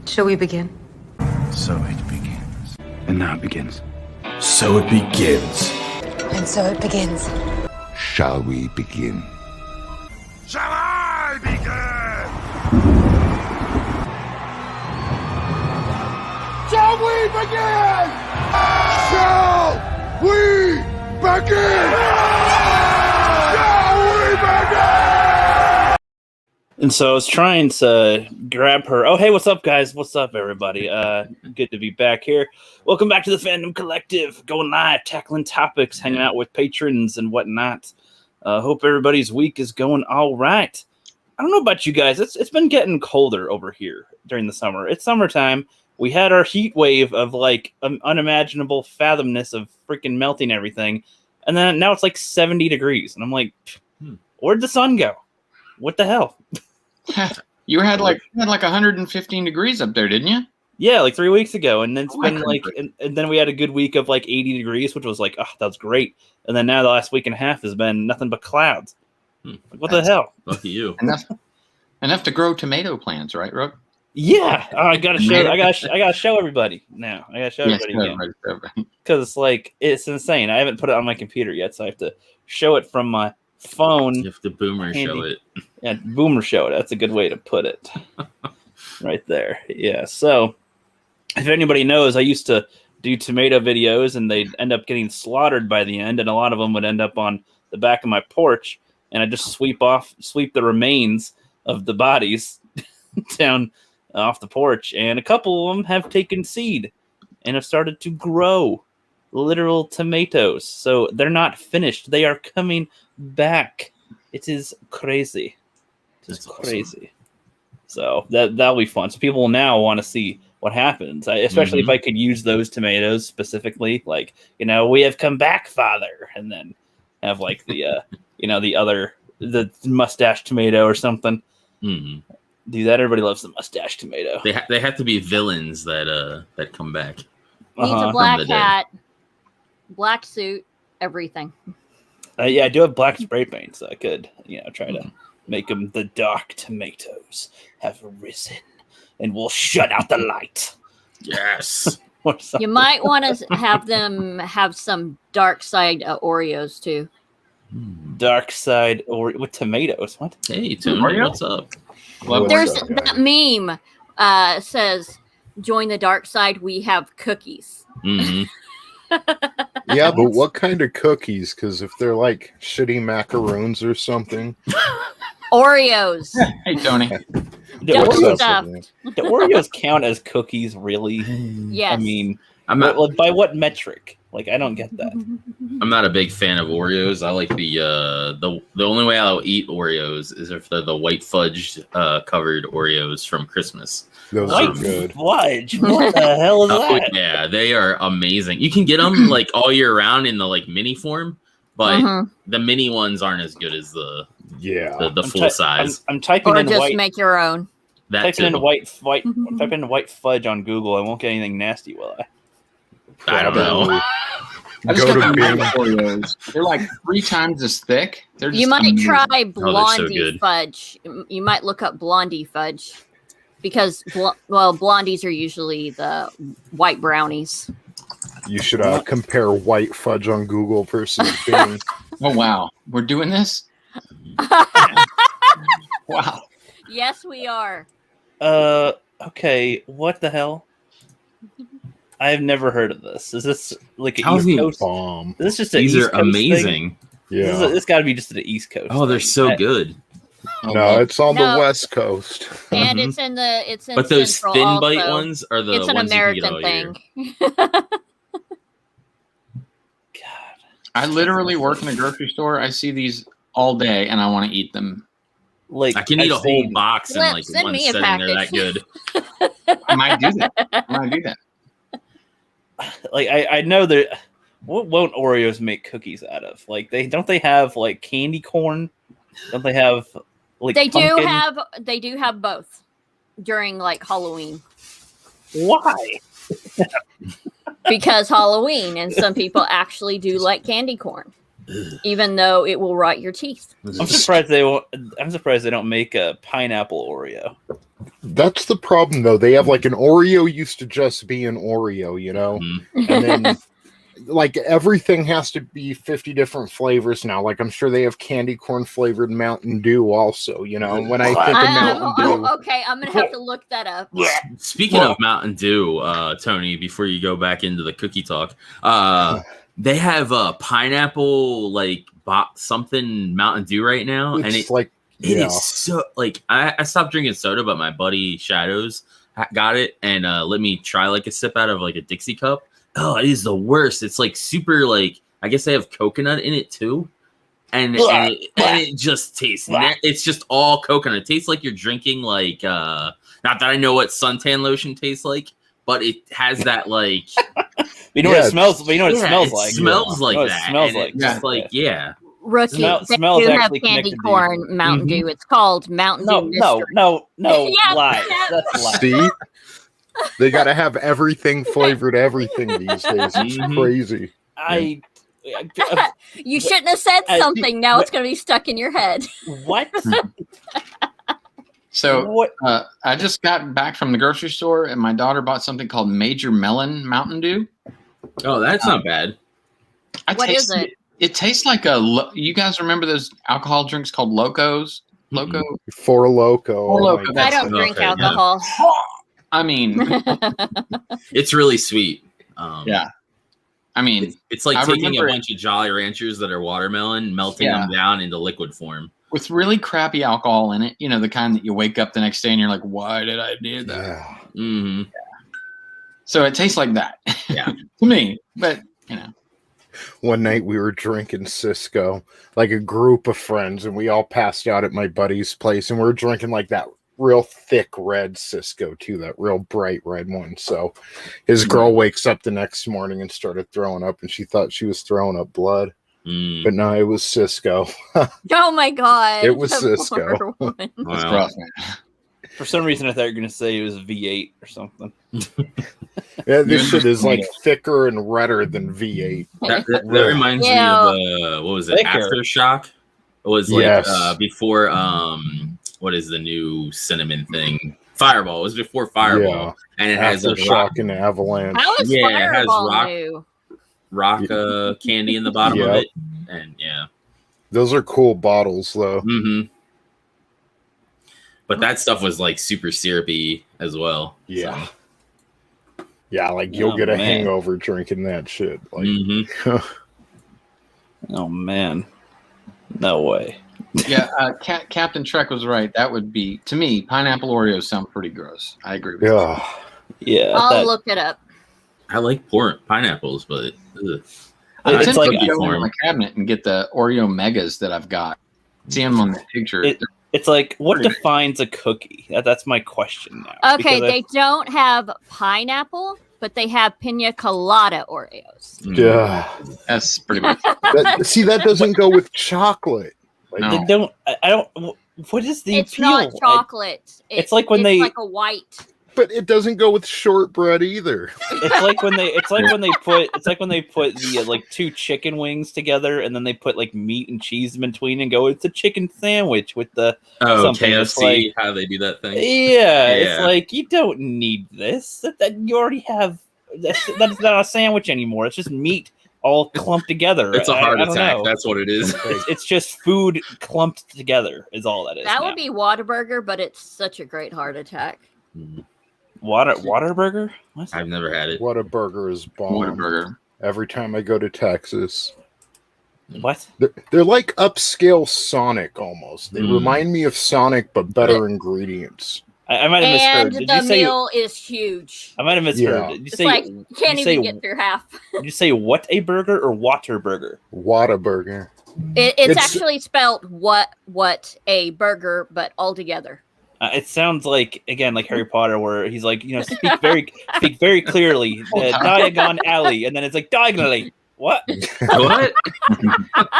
Shall we begin? So it begins. And now it begins. So it begins. And so it begins. Shall we begin? Shall I begin? Shall we begin? Shall we begin? Shall we begin? And so I was trying to grab her. Oh, hey, what's up, guys? What's up, everybody? Good to be back here. Welcome back to the Fandom Collective. Going live, tackling topics, hanging out with patrons and whatnot. Hope everybody's week is going all right. I don't know about you guys. It's been getting colder over here during the summer. It's summertime. We had our heat wave of like unimaginable fathomness of freaking melting everything. And then now it's like 70 degrees. And I'm like, where'd the sun go? What the hell? You had like 115 degrees up there, didn't you? Yeah, like 3 weeks ago. And then it's been like, and then we had a good week of like 80 degrees, which was like, oh, that was great. And then now the last week and a half has been nothing but clouds. Like, what the hell? Lucky you. Enough to grow tomato plants, right, Rook? Yeah, I gotta show. I gotta show everybody now. I gotta show everybody again because like it's insane. I haven't put it on my computer yet, so I have to show it from my phone. You have to boomer show it. Yeah, boomer show it. That's a good way to put it. Right there. Yeah. So if anybody knows, I used to do tomato videos, and they'd end up getting slaughtered by the end, and a lot of them would end up on the back of my porch, and I just sweep the remains of the bodies down off the porch, and a couple of them have taken seed and have started to grow literal tomatoes. So they're not finished. They are coming back. It is crazy. It's crazy. So that'll be fun. So people will now want to see what happens, especially if I could use those tomatoes specifically. Like, we have come back, Father, and then have like the the mustache tomato or something. Mm-hmm. Do that. Everybody loves the mustache tomato. They have to be villains that come back. Needs a black hat, black suit, everything. Yeah, I do have black spray paint, so I could, try to make them. The dark tomatoes have risen, and we'll shut out the light. Yes. You might want to have them have some dark side Oreos too. Dark side with tomatoes. What? Hey, Tony, what's up? There's that meme says, "Join the dark side. We have cookies." Mm-hmm. Yeah, but what kind of cookies? Because if they're like shitty macaroons or something. Oreos. Hey, Tony. The Oreos count as cookies, really? Yes. I mean, by what metric? Like, I don't get that. I'm not a big fan of Oreos. I like the only way I'll eat Oreos is if they're the white fudge covered Oreos from Christmas. Those are good. Fudge? What the hell is that? Yeah, they are amazing. You can get them like all year round in the like mini form, but the mini ones aren't as good as the full size. I'm typing or in just white. Make your own. Typing in white fudge on Google. I won't get anything nasty, will I? I don't know. I just got the Oreos. They're like 3 times as thick. You might try Blondie so fudge. You might look up Blondie fudge because blondies are usually the white brownies. You should compare white fudge on Google versus Bing. Oh wow, we're doing this. Wow. Yes, we are. Okay. What the hell? I have never heard of this. Is this like an East Coast bomb? Is this just an These East are Coast amazing. Thing? Yeah, this got to be just an East Coast. Oh, they're so good. No, it's on the West Coast, and it's in But those Central thin also. bite ones are the It's an ones American you can thing. God, I literally work in a grocery store. I see these all day, and I want to eat them. Like I can eat a whole box in like Send one me a setting. They're that package. good. I might do that. Like I know that. What won't Oreos make cookies out of? Like don't they have like candy corn? Don't they have like They pumpkin? do have both during like Halloween. Why? Because Halloween, and some people actually do like candy corn. even though it will rot your teeth. I'm surprised they won't. I'm surprised they don't make a pineapple Oreo. That's the problem, though. They have like an Oreo used to just be an Oreo, you know, and then like everything has to be 50 different flavors now. Like I'm sure they have candy corn flavored Mountain Dew also, you know. And when I think of Mountain Dew, Okay, I'm gonna have to look that up. Speaking of Mountain Dew, Tony, before you go back into the cookie talk, they have pineapple like something Mountain Dew right now, and it's like it is so like I stopped drinking soda, but my buddy Shadows got it and let me try like a sip out of like a Dixie cup. Oh, it is the worst. It's like super like I guess they have coconut in it too, and it just tastes. It's just all coconut. It tastes like you're drinking like not that I know what suntan lotion tastes like, but it has that like. You know what it smells. You know what it smells like. It smells like that. It smells like. Just like Rookie, they do have candy corn Mountain Dew. It's called Mountain Dew. No, Yeah, lie. That's a lie. see, they got to have everything flavored everything these days. It's crazy. You shouldn't have said something. Now it's going to be stuck in your head. What? So I just got back from the grocery store, and my daughter bought something called Major Melon Mountain Dew. Oh, that's not bad. What is it? It tastes like you guys remember those alcohol drinks called Locos? Loco? Four Loco. Four Loco. I don't drink alcohol. Yeah. I mean, it's really sweet. Yeah. I mean, it's like taking a bunch of Jolly Ranchers that are watermelon, melting them down into liquid form. With really crappy alcohol in it, you know, the kind that you wake up the next day and you're like, why did I do that? Yeah. Mm-hmm. So it tastes like that. Yeah. To me, but, you know. One night we were drinking Cisco, like a group of friends, and we all passed out at my buddy's place, and we were drinking like that real thick red Cisco too, that real bright red one. So his girl wakes up the next morning and started throwing up, and she thought she was throwing up blood. But no, it was Cisco. Oh my god. It was Cisco. Wow. For some reason, I thought you were going to say it was V8 or something. Yeah, this shit is like thicker and redder than V8. That reminds me of what was it? Thicker. Aftershock. It was like before what is the new cinnamon thing? Fireball. It was before Fireball, and it has a shock and avalanche. How is Fireball new? Rock candy in the bottom of it, and those are cool bottles though. Mm-hmm. But that stuff was like super syrupy as well. Yeah. So. Yeah, like you'll get a hangover drinking that shit. Like, oh man, no way. Yeah, Captain Trek was right. That would be, to me, pineapple Oreos sound pretty gross. I agree with you. Yeah, I'll look it up. I like pineapples, but I tend it's like to go in my cabinet and get the Oreo Megas that I've got. See them on the picture. It's like, what defines a cookie? That's my question now. Okay, they don't have pineapple, but they have pina colada Oreos. Yeah, that's pretty much. See, that doesn't go with chocolate. Like, no. They don't. I don't. What is the It's appeal? not chocolate. It's like when they like a white. But it doesn't go with shortbread either. It's like when they put the like two chicken wings together, and then they put like meat and cheese in between, and go, it's a chicken sandwich with the KFC. Like, how they do that thing? Yeah, it's like you don't need this. That you already have. That's not a sandwich anymore. It's just meat all clumped together. It's a heart attack. That's what it is. It's just food clumped together. Is all that is. That would be Whataburger, but it's such a great heart attack. Whataburger? I've never had it. Whataburger is bomb. Whataburger. Every time I go to Texas. What? They're like upscale Sonic almost. They remind me of Sonic, but better ingredients. I might have misheard. Did you say the meal is huge? I might have misheard. Yeah. Did you say like you can't even get through half. Did you say what a burger or Whataburger? Whataburger. It's actually spelled what a burger, but all together. It sounds like, again, like Harry Potter, where he's like, speak very clearly, Diagon Alley, and then it's like diagonally. What? What?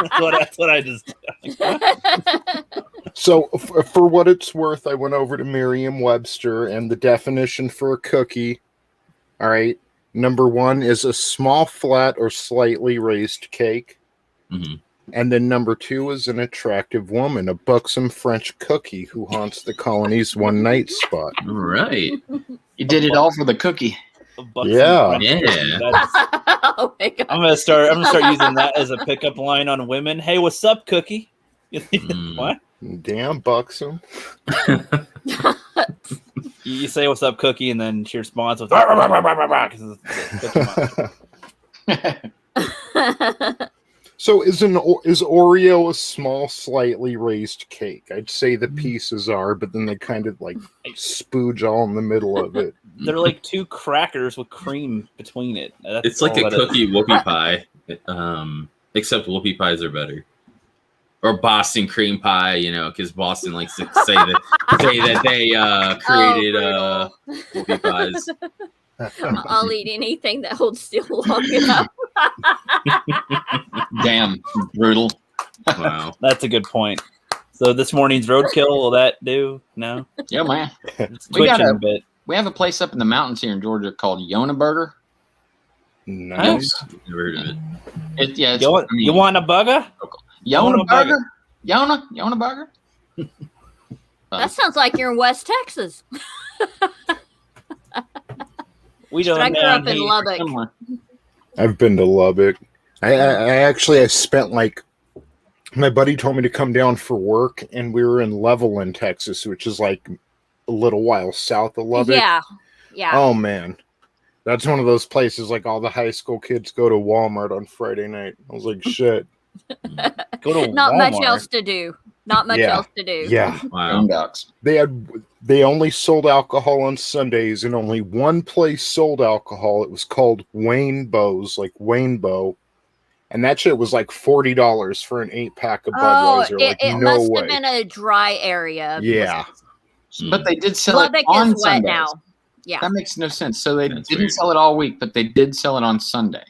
That's what I just. So, for what it's worth, I went over to Merriam-Webster, and the definition for a cookie. All right, number 1 is a small, flat, or slightly raised cake. Mm-hmm. And then number 2 is an attractive woman, a buxom French cookie who haunts the colony's one-night spot. All right. You did it all for the cookie. Yeah. Oh my God. I'm gonna start using that as a pickup line on women. Hey, what's up, cookie? What? Damn, buxom. You say what's up, cookie, and then she responds with because So is Oreo a small, slightly raised cake? I'd say the pieces are, but then they kind of like spooge all in the middle of it. They're like 2 crackers with cream between it. That's It's like a all that cookie whoopie pie, except whoopie pies are better. Or Boston cream pie, you know, because Boston likes to say that they created whoopie pies. I'll eat anything that holds still long enough. Damn, brutal. Wow. That's a good point. So this morning's roadkill, will that do? No? Yeah, man. It's We got twitching a- a bit. We have a place up in the mountains here in Georgia called Yona Burger. Nice. Never heard of it. It's, You want a bugger? Yona Yona Burger. Burger? Yona Burger? That sounds like you're in West Texas. We don't I grew up in here. Lubbock. Somewhere. I've been to Lubbock. I spent like, my buddy told me to come down for work, and we were in Levelland, Texas, which is like a little while south of Lubbock. Yeah. Yeah. Oh man, that's one of those places like all the high school kids go to Walmart on Friday night. I was like, shit. Go to Not Walmart. much else to do. Not much Yeah. else to do. Yeah, Wow. Boondocks. they only sold alcohol on Sundays, and only one place sold alcohol. It was called Wayne's, like Waynebo, and that shit was like $40 for an 8-pack of Budweiser. Like, it no must way. have been a dry area. Yeah. But they did sell Lubbock it on is wet Sundays. now. Yeah. That makes no sense. So they That's didn't weird. sell it all week, but they did sell it on Sunday.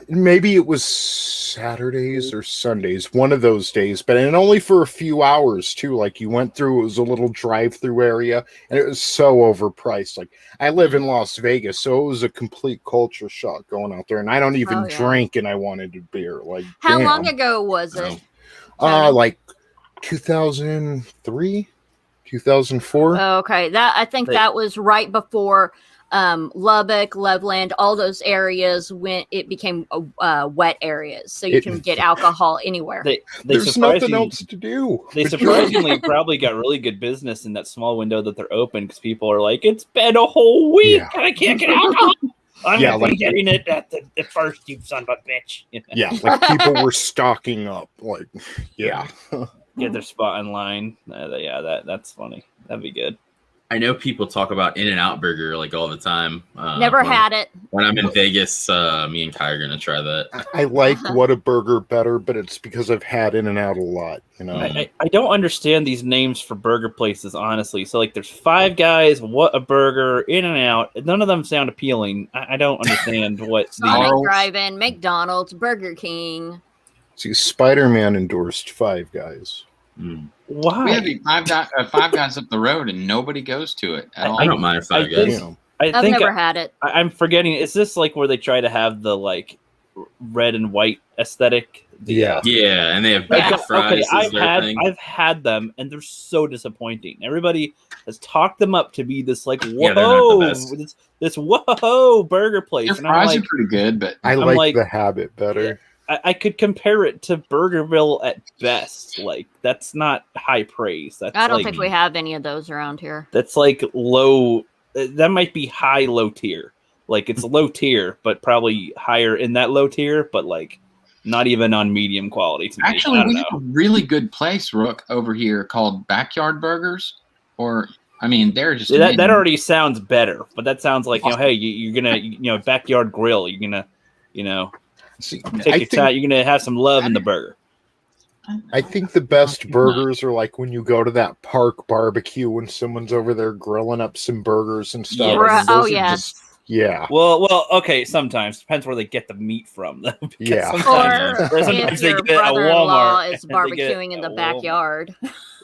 Maybe it was Saturdays or Sundays, one of those days, but and only for a few hours too. Like you went through, it was a little drive-through area, and it was so overpriced. Like I live in Las Vegas, so it was a complete culture shock going out there, and I don't even drink, and I wanted a beer. Like How damn. long ago was it? Like 2003, 2004. Oh, okay. I think that was right before Lubbock, Loveland, all those areas when it became wet areas, so you can get alcohol anywhere. There's nothing else to do. They surprisingly probably got really good business in that small window that they're open because people are like, it's been a whole week and I can't get alcohol. I'm gonna be getting it at the first, you son of a bitch. Yeah, like people were stocking up. Like, yeah. Get their spot in line. That's funny. That'd be good. I know people talk about In-N-Out Burger like all the time. Never had it. When I'm in Vegas, me and Kai are gonna try that. I like Whataburger better, but it's because I've had In-N-Out a lot. You know, I don't understand these names for burger places, honestly. So like, there's Five Guys, Whataburger, In-N-Out. None of them sound appealing. I don't understand what Sonic Drive-In, McDonald's, Burger King. See, Spider-Man endorsed Five Guys. Why? We have Five Guys up the road, and nobody goes to it at all. I don't mind Five Guys. I've never had it. I'm forgetting. Is this like where they try to have the like red and white aesthetic? Yeah, and they have back fries. Okay, I've had them, and they're so disappointing. Everybody has talked them up to be this like whoa, this whoa burger place. Their and I'm fries like, are pretty good, but I like the Habit better. I could compare it to Burgerville at best. Like that's not high praise. That's I don't like, think we have any of those around here. That's like low. That might be low tier. Like it's low tier, but probably higher in that low tier. But like not even on medium quality to me. Actually, we have a really good place, Rook, over here called Backyard Burgers. Or I mean, they're just that already sounds better. But that sounds like hey, you're gonna backyard grill. You're gonna See, take your time. You're gonna have some love in the burger. I think the best burgers are like when you go to that park barbecue when someone's over there grilling up some burgers and stuff. Yeah. And those Oh, are yes. Yeah. Well, okay. Sometimes depends where they get the meat from, though. Yeah. Or if your brother-in-law is and they get it barbecuing in the at Walmart. backyard.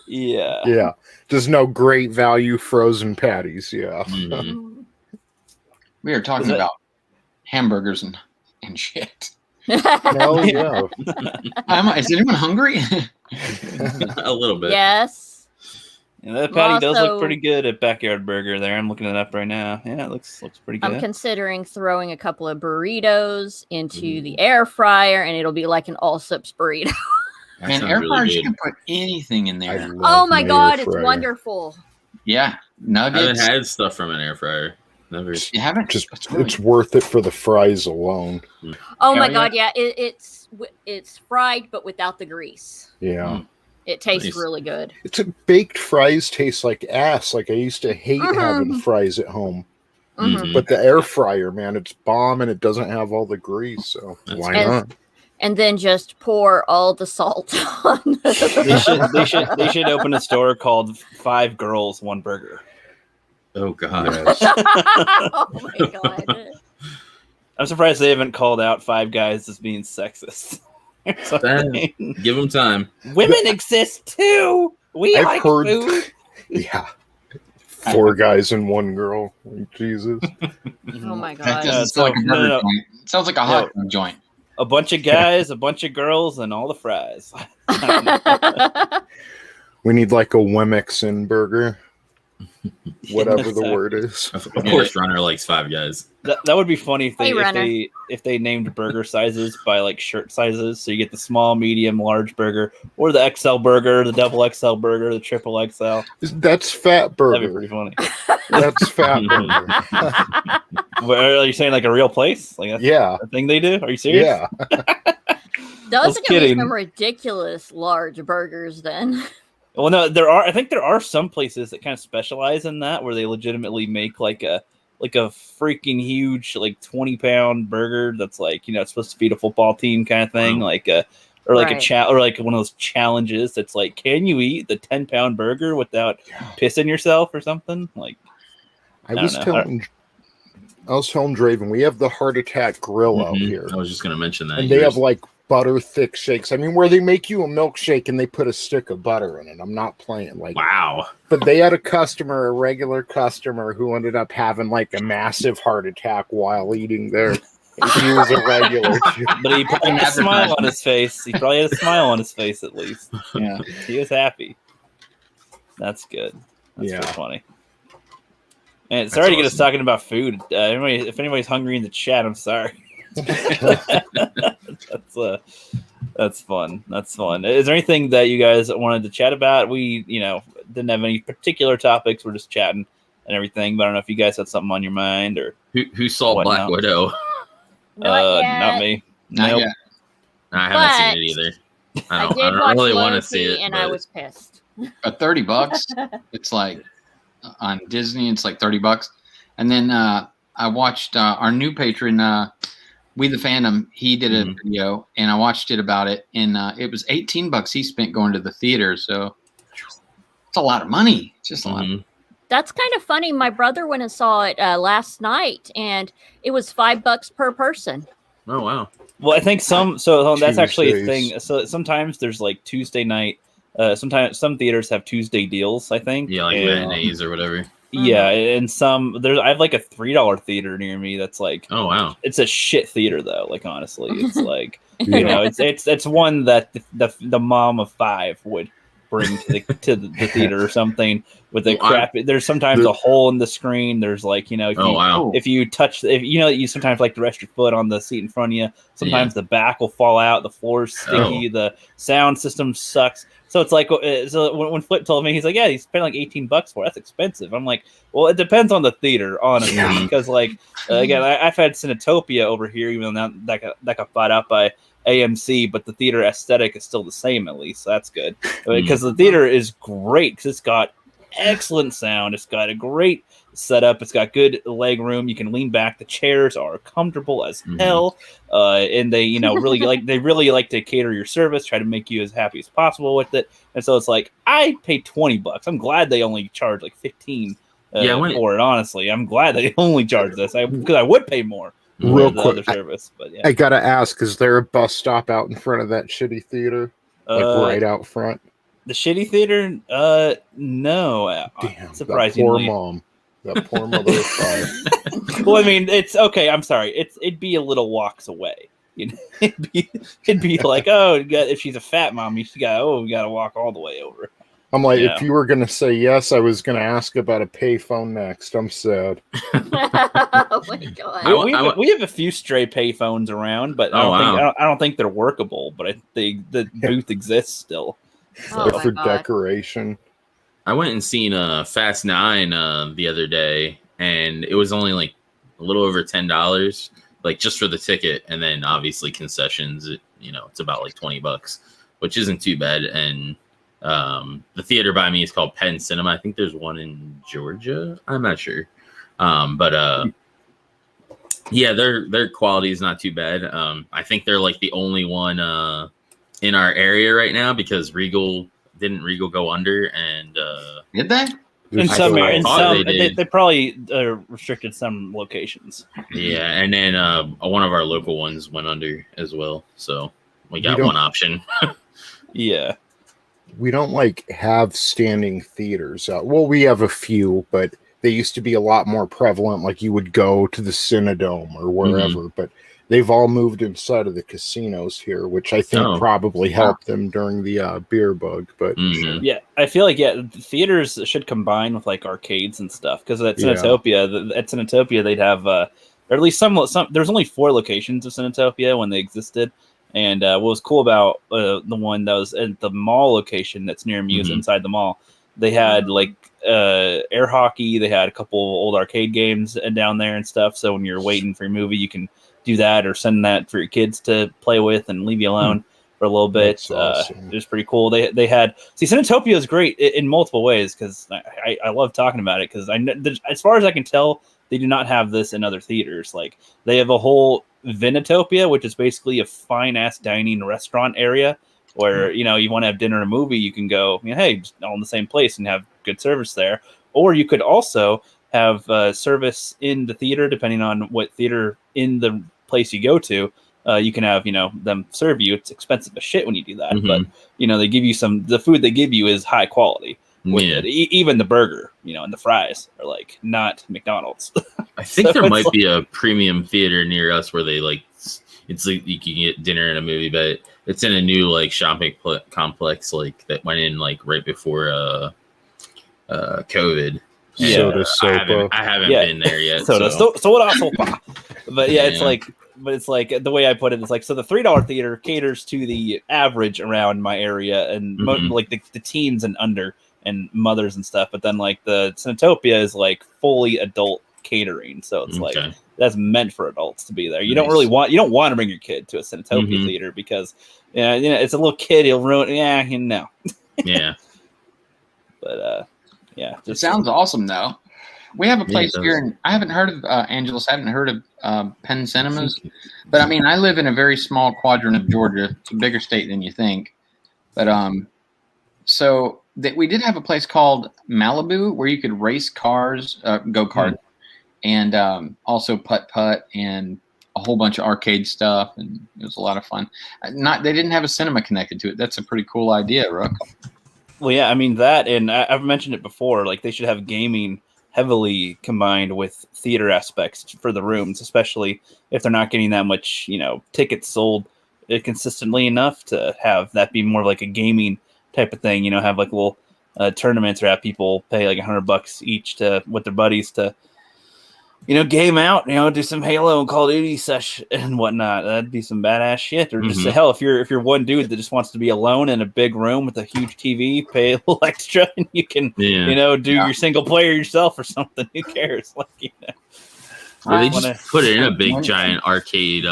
Yeah. Yeah. There's no great value frozen patties. Yeah. We are talking about hamburgers and shit. Hell yeah. Is anyone hungry? A little bit. Yes. Yeah, that patty does look Also- pretty good at Backyard Burger there. I'm looking it up right now. Yeah, it looks pretty good. I'm considering throwing a couple of burritos into the air fryer, and it'll be like an all-sips burrito. That Man, sounds air really fryers, you good. can put anything in I there. love Oh my air god, it's fryer. wonderful. Yeah, I haven't nuggets. had stuff from an air fryer. Never. You haven't? Just It's really it's worth it for the fries alone. Oh my yeah. god, yeah, it's fried but without the grease. Yeah. It tastes Nice. really good. It's a baked fries taste like ass. Like I used to hate having fries at home. Mhm. But the air fryer, man, it's bomb and it doesn't have all the grease. So That's why good. not? And then just pour all the salt on. they should open a store called 5 Girls, 1 Burger. Oh god. Yes. Oh my god. I'm surprised they haven't called out 5 Guys as being sexist. or something. Give them time. Women exist too. We I've like heard- food. Yeah. 4 guys and 1 girl. Jesus. Oh my That god. doesn't sound like a no, burger no. joint. It sounds like a hot dog joint. A bunch of guys, a bunch of girls, and all the fries. We need like a Wemmixen burger. Whatever the Exactly. word is. Of course, Runner likes 5 Guys. That would be funny if they Hey, Runner. if they named burger sizes by like shirt sizes. So you get the small, medium, large burger, or the XL burger, the double XL burger, the triple XL. That's fat That'd be burger. pretty funny. That's fat burger. Where, are you saying like a real place? Like that's Yeah. a thing they do? Are you serious? Yeah. Those was are gonna be kidding. some ridiculous large burgers then. Well, no, there are. I think there are some places that kind of specialize in that, where they legitimately make like a freaking huge, like 20-pound burger that's like, you know, it's supposed to feed a football team kind of thing, Wow. like a or like Right. or like one of those challenges that's like, can you eat the 10-pound burger without pissing yourself or something? Like, I don't was know. telling Draven, we have the Heart Attack Grill out Mhm. here. I was just gonna mention that. And they have like butter thick shakes. I mean, where they make you a milkshake and they put a stick of butter in it. I'm not playing like wow. But they had a regular customer who ended up having like a massive heart attack while eating there. And he was a regular too. but he probably had a smile on his face. He probably had a smile on his face at least. Yeah, he was happy. That's good. That's Yeah. pretty funny. And sorry to get us awesome. talking about food. If anybody's hungry in the chat, I'm sorry. That's fun. That's fun. Is there anything that you guys wanted to chat about? We, didn't have any particular topics. We're just chatting and everything. But I don't know if you guys had something on your mind or Who saw What Black now? Widow? not me. Not Nope. yet. I haven't But seen it either. I I did don't watch really want to Loki, see it. and I but- was pissed. At $30, it's like on Disney, it's like $30. And then I watched our new patron, We the Fandom. He did a video, and I watched it about it, and it was $18 he spent going to the theater. So it's a lot of money. It's just a lot. Mhm. That's kind of funny. My brother went and saw it last night, and it was $5 per person. Oh wow. Well, I think that's actually a Tuesdays. thing. So sometimes there's like Tuesday night. Sometimes some theaters have Tuesday deals, I think. Yeah, like And- matinees or whatever. Yeah, and I have like a $3 theater near me that's like, Oh wow. it's a shit theater though. Like honestly, it's like Yeah. it's one that the mom of 5 would bring to the theater or something with a Well, crap. There's sometimes a hole in the screen. There's like if Oh you, wow. if you touch, you sometimes like to rest your foot on the seat in front of you. Sometimes the back will fall out. The floor's sticky. The sound system sucks. So it's like, so when Flip told me, he's like, yeah, he spent like $18 for it. That's expensive. I'm like, well, it depends on the theater, honestly, because like again, I've had Cinetopia over here, even though that got bought out by AMC, but the theater aesthetic is still the same, at least. So that's good because the theater is great because it's got excellent sound. It's got a great setup. It's got good leg room. You can lean back. The chairs are comfortable as hell, and they really like to cater your service, try to make you as happy as possible with it. And so it's like I paid $20. I'm glad they only charge like 15 for it. Honestly, I'm glad they only charge this because I would pay more Real for the quick, other service. But yeah, I gotta ask, is there a bus stop out in front of that shitty theater? Like right out front? the shitty theater. No, Damn, surprisingly. that poor mom. That poor mother of 5. Well, I mean, it's okay. I'm sorry. It'd be a little walks away. It'd be like, oh, if she's a fat mom, we got to walk all the way over. I'm like, if you were gonna say yes, I was gonna ask about a payphone next. I'm sad. Oh my god! We have a few stray payphones around, but I don't think they're workable. But the booth exists still for decoration. I went and seen Fast 9 the other day, and it was only like a little over $10, like just for the ticket, and then obviously concessions. It's about like $20, which isn't too bad. And the theater by me is called Penn Cinema. I think there's one in Georgia. I'm not sure. But yeah, their quality is not too bad. I think they're like the only one in our area right now because didn't Regal go under, and did they? In some they probably restricted some locations. Yeah, and then one of our local ones went under as well. So we got one option. Yeah. We don't have standing theaters. Well, we have a few, but they used to be a lot more prevalent. Like you would go to the Cinedome or wherever, but they've all moved inside of the casinos here, which I think probably helped them during the beer bug. But yeah, I feel like theaters should combine with like arcades and stuff because at Cinetopia they'd have or at least some. There's only 4 locations of Cinetopia when they existed. And what was cool about the one that was at the mall location that's near Muse inside the mall, they had like air hockey. They had a couple old arcade games down there and stuff. So when you're waiting for your movie, you can do that or send that for your kids to play with and leave you alone for a little bit. Awesome. It was pretty cool. They had Cinetopia is great in multiple ways because I love talking about it because as far as I can tell, they do not have this in other theaters. Like they have a whole Vinotopia, which is basically a fine ass dining restaurant area where you want to have dinner and a movie, you can go hey, just all in the same place and have good service there. Or you could also have service in the theater depending on what theater in the place you go to. You can have them serve you. It's expensive as shit when you do that, but they give you the food they give you is high quality. Even the burger, and the fries are like not McDonald's. I think there might be a premium theater near us where they it's like you can get dinner and a movie, but it's in a new like shopping complex like that went in like right before COVID. I haven't been there yet. But it's like the way I put it is like, so the $3 theater caters to the average around my area and like the teens and under and mothers and stuff. But then like the Cinetopia is like fully adult catering. So it's like, that's meant for adults to be there. You don't want to bring your kid to a Cinetopia theater because it's a little kid. He'll ruin it. Yeah. But it sounds awesome though. We have a place here, and I haven't heard of Angelous. I haven't heard of Penn Cinemas, but I mean, I live in a very small quadrant of Georgia. It's a bigger state than you think, but we did have a place called Malibu where you could race cars, go kart, and also putt and a whole bunch of arcade stuff, and it was a lot of fun. They didn't have a cinema connected to it. That's a pretty cool idea, Rook. Well, yeah, I mean that, and I've mentioned it before. Like they should have gaming heavily combined with theater aspects for the rooms, especially if they're not getting that much, tickets sold consistently enough to have that be more like a gaming type of thing. Have like little tournaments or have people pay like $100 each with their buddies to, game out, do some Halo and Call of Duty sesh and whatnot. That'd be some badass shit. Or just hell, if you're one dude that just wants to be alone in a big room with a huge TV, pay a little extra, and you can, do your single player yourself or something. Who cares? Well, they just put it in a big giant arcade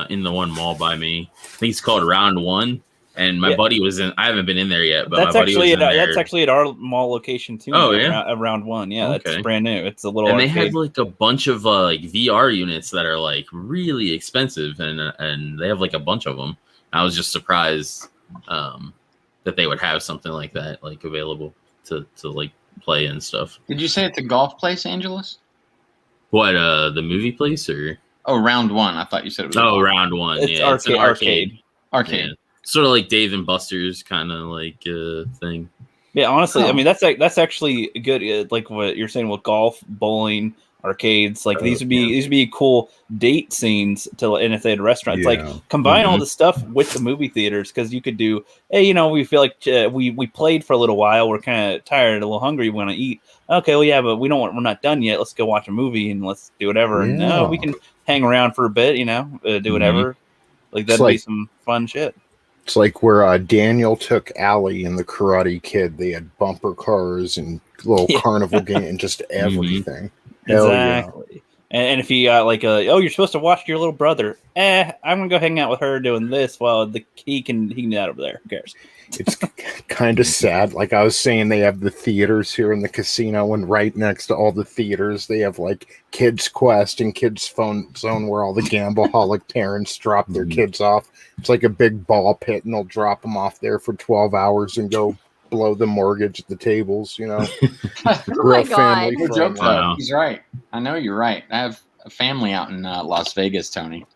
in the one mall by me. I think it's called Round One. And my buddy was in. I haven't been in there yet, but that's my buddy was in there. That's actually at our mall location too. Oh yeah, Around One. Yeah, that's brand new. It's a little. And arcade. They have like a bunch of like VR units that are like really expensive, and they have like a bunch of them. I was just surprised that they would have something like that like available to like play and stuff. Did you say it's a golf place, Angelous? What the movie place or? Oh, Round One. I thought you said it was. Round One. It's it's an arcade. Arcade. Yeah. Sort of like Dave and Buster's kind of like thing. Yeah, honestly, I mean that's actually good. Like what you're saying with golf, bowling, arcades. Like these would be cool date scenes and if they had restaurants, like combine all the stuff with the movie theaters, because you could do, hey, we feel like we played for a little while, we're kind of tired, a little hungry, we want to eat. Okay, well, yeah, but we're not done yet. Let's go watch a movie and let's do whatever. And we can hang around for a bit, do whatever. Like that'd be some fun shit. It's like where Daniel took Allie in the Karate Kid. They had bumper cars and little carnival game and just everything. Exactly. Yeah. And if you got like you're supposed to watch your little brother. I'm gonna go hang out with her doing this while he can do that over there. Who cares? It's kind of sad. Like I was saying, they have the theaters here in the casino, and right next to all the theaters, they have like Kids Quest and Kids Phone Zone, where all the gamble-holic parents drop their kids off. It's like a big ball pit, and they'll drop them off there for 12 hours and go blow the mortgage at the tables. Real family No joke, friendly. He's right. I know you're right. I have a family out in Las Vegas, Tony.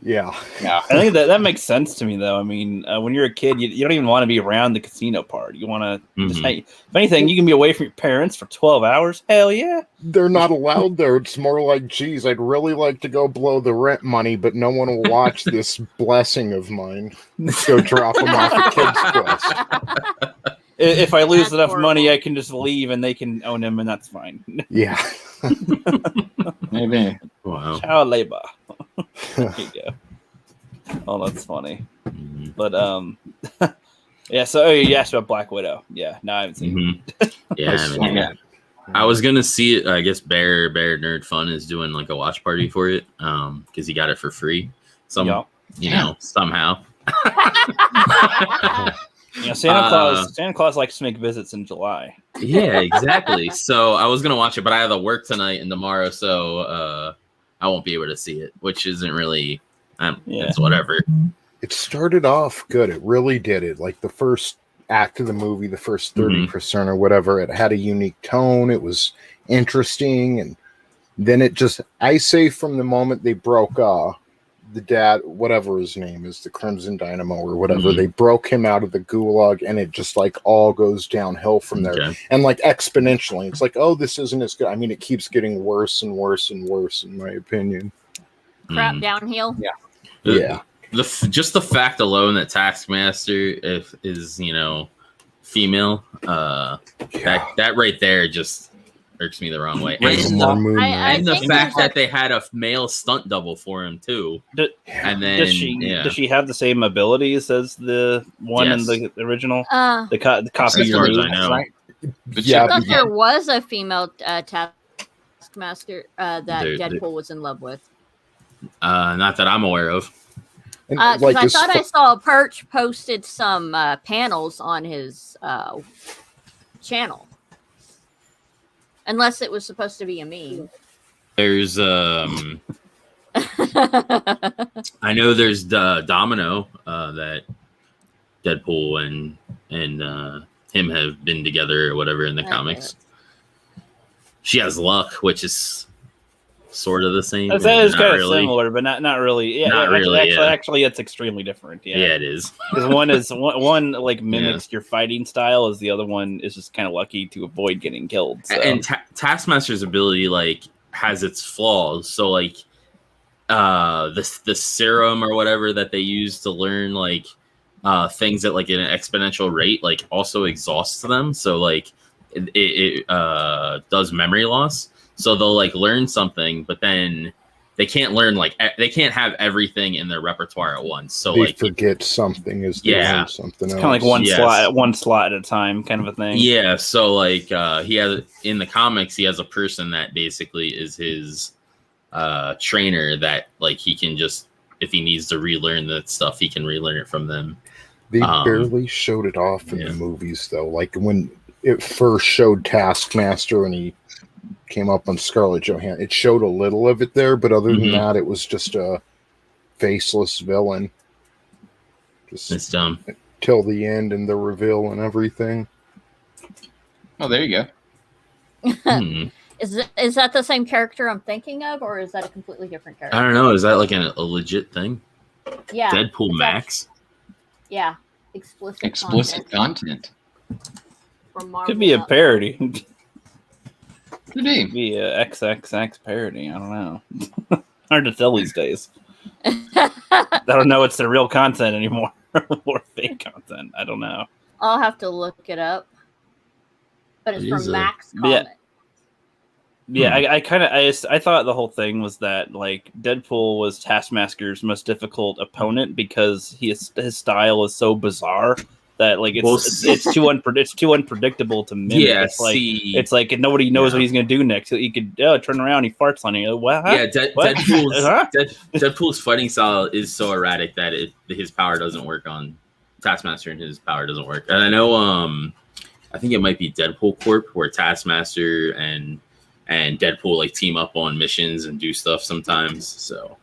Yeah. I think that makes sense to me, though. I mean, when you're a kid, you don't even want to be around the casino part. You want to just hang. If anything, you can be away from your parents for 12 hours. Hell yeah. They're not allowed there. It's more like, geez, I'd really like to go blow the rent money, but no one will watch this blessing of mine. Go drop them off at Kids Quest. If I lose enough money, I can just leave and they can own him, and that's fine. Yeah. Maybe. Wow. Child labor. There you go. Oh, that's funny. But yeah. So you asked about Black Widow. Yeah. No, I haven't seen it. Yeah. I was gonna see it. I guess Bear Nerd Fun is doing like a watch party for it. Because he got it for free. Somehow. Santa Claus likes to make visits in July. Yeah, exactly. So I was gonna watch it, but I have to work tonight and tomorrow, so I won't be able to see it, which isn't really. It's whatever. It started off good. It really did. It like the first act of the movie, the first 30% or whatever. It had a unique tone. It was interesting, and then it just. I say from the moment they broke the dad, whatever his name is, the Crimson Dynamo or whatever, they broke him out of the gulag, and it just like all goes downhill from there. And like exponentially, it's like, oh, this isn't as good. I mean, it keeps getting worse and worse and worse, in my opinion. Crap downhill. Yeah. Just the fact alone that Taskmaster is female, that right there just irks me the wrong way. And the fact that they had a male stunt double for him too. And then does she have the same abilities as the one in the original? The copy. As far as I know. Right? I thought there was a female Taskmaster that Deadpool was in love with. Not that I'm aware of. Because I thought I saw Perch posted some panels on his channel. Unless it was supposed to be a meme. There's I know there's Domino that Deadpool and him have been together or whatever in the comics. She has Luck, which is sort of the same. That is kind of similar, but not really. Yeah, not really. Actually, it's extremely different. Yeah, it is. Because one like mimics your fighting style, as the other one is just kind of lucky to avoid getting killed. So. And Taskmaster's ability like has its flaws. So like the serum or whatever that they use to learn like things at like an exponential rate like also exhausts them. So like it does memory loss. So they'll like learn something, but then they can't learn they can't have everything in their repertoire at once. So they forget something as they learn something else. Kind of like one slot at a time, kind of a thing. Yeah. So like he has in the comics, he has a person that basically is his trainer that like he can just if he needs to relearn that stuff, he can relearn it from them. They barely showed it off in the movies though. Like when it first showed Taskmaster and he came up on Scarlett Johansson. It showed a little of it there, but other than that, it was just a faceless villain. It's dumb. Till the end and the reveal and everything. Oh, there you go. Is that the same character I'm thinking of, or is that a completely different character? I don't know. Is that like a legit thing? Yeah. Deadpool Max? Yeah. Explicit content. Could be a parody. be a XXX parody. I don't know. Hard to tell these days. I don't know it's the real content anymore or fake content. I don't know. I'll have to look it up. But it's from Max Yeah. Comics. Yeah, I thought the whole thing was that like Deadpool was Taskmaster's most difficult opponent because his style is so bizarre that like it's too unpredictable to mimic. Yeah, it's like nobody knows what he's gonna do next. He could turn around, he farts on you. What? Yeah, Deadpool's fighting style is so erratic that his power doesn't work on Taskmaster, and his power doesn't work. And I know, I think it might be Deadpool Corp, where Taskmaster and Deadpool like team up on missions and do stuff sometimes. So,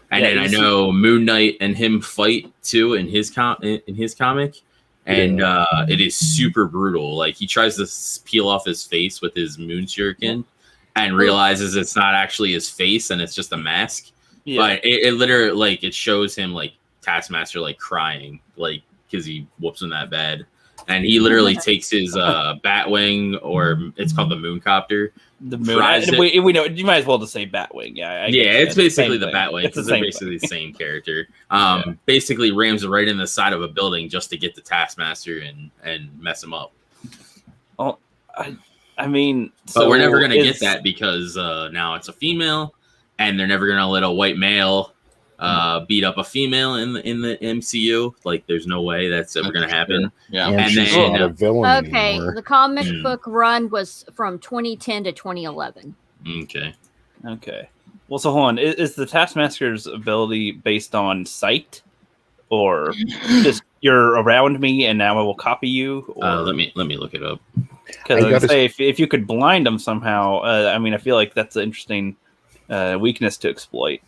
and then I know Moon Knight and him fight too in his comic. And it is super brutal. Like he tries to peel off his face with his moon shuriken and realizes it's not actually his face and it's just a mask. Yeah. But it literally like it shows him like Taskmaster like crying like because he whoops him that bad. And he literally takes his Batwing, or it's called the Mooncopter. The moon. We know. You might as well just say Batwing. Yeah. It's basically the Batwing. It's basically the same character. Basically rams right in the side of a building just to get the Taskmaster and mess him up. Oh, I mean, but we're never gonna get that because now it's a female, and they're never gonna let a white male beat up a female in the MCU. Like there's no way that's ever gonna happen. Yeah, and she's not a villain anymore. The comic book run was from 2010 to 2011. Okay. Well, so hold on. Is the Taskmaster's ability based on sight, or just you're around me and now I will copy you? Or... let me look it up. Because I would say if you could blind them somehow, I mean, I feel like that's an interesting weakness to exploit.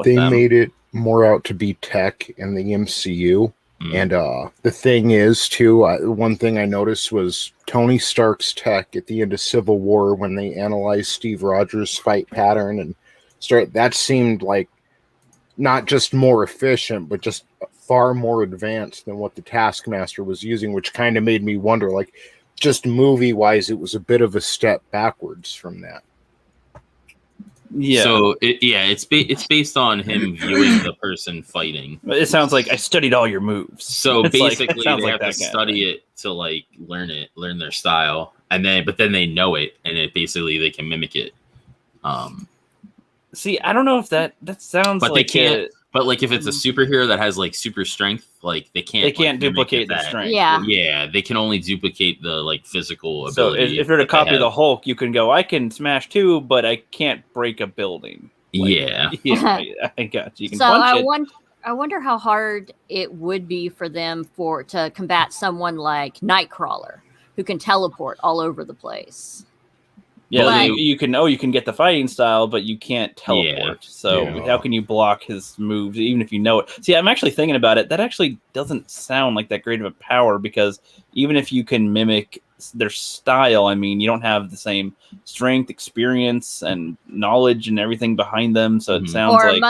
They made it more out to be tech in the MCU. And the thing is, too, one thing I noticed was Tony Stark's tech at the end of Civil War when they analyzed Steve Rogers' fight pattern and that seemed like not just more efficient, but just far more advanced than what the Taskmaster was using, which kind of made me wonder, like, just movie-wise, it was a bit of a step backwards from that. Yeah. So it's based on him viewing the person fighting. It sounds like I studied all your moves. So basically, they have to study it to like learn their style, but then they know it, and they can mimic it. See, I don't know if that sounds. But like they can't. But like if it's a superhero that has like super strength, like they can't duplicate the strength. Yeah, they can only duplicate the like physical ability. So if you're to copy the Hulk, you can go, I can smash too, but I can't break a building. Like, I got you. You can so punch I wonder how hard it would be for them to combat someone like Nightcrawler, who can teleport all over the place. Yeah, you can get the fighting style, but you can't teleport. Yeah. So how can you block his moves, even if you know it? See, I'm actually thinking about it. That actually doesn't sound like that great of a power, because even if you can mimic their style, I mean, you don't have the same strength, experience, and knowledge and everything behind them. So it sounds like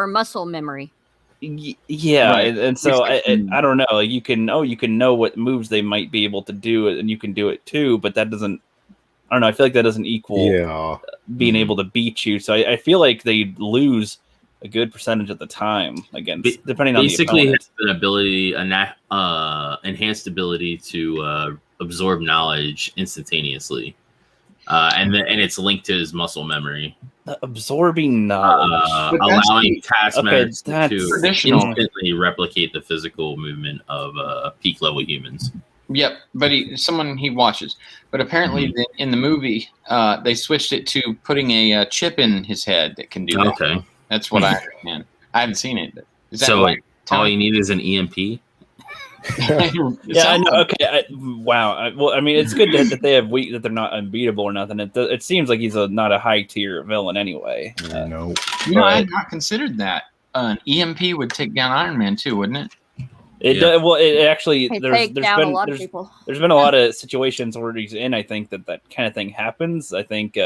muscle memory. Yeah, right. And so I don't know. Like you can know what moves they might be able to do, and you can do it too. But that doesn't. I don't know. I feel like that doesn't equal being able to beat you. So I feel like they lose a good percentage of the time against, depending on the opponent. Basically, has an ability, enhanced ability to absorb knowledge instantaneously, and it's linked to his muscle memory. Absorbing knowledge, allowing Taskmaster to instantly replicate the physical movement of peak level humans. Yep, but someone he watches. But apparently in the movie, they switched it to putting a chip in his head that can do that. Okay. That's what I understand. I haven't seen it. Is that so all you need is an EMP? Yeah, I know. Okay. Wow. Well, I mean, it's good that they have that they're not unbeatable or nothing. It seems like he's not a high tier villain anyway. No. I had not considered that. An EMP would take down Iron Man too, wouldn't it? It well, it actually there's been a lot of people. There's been a lot of situations where he's in. I think that kind of thing happens. I think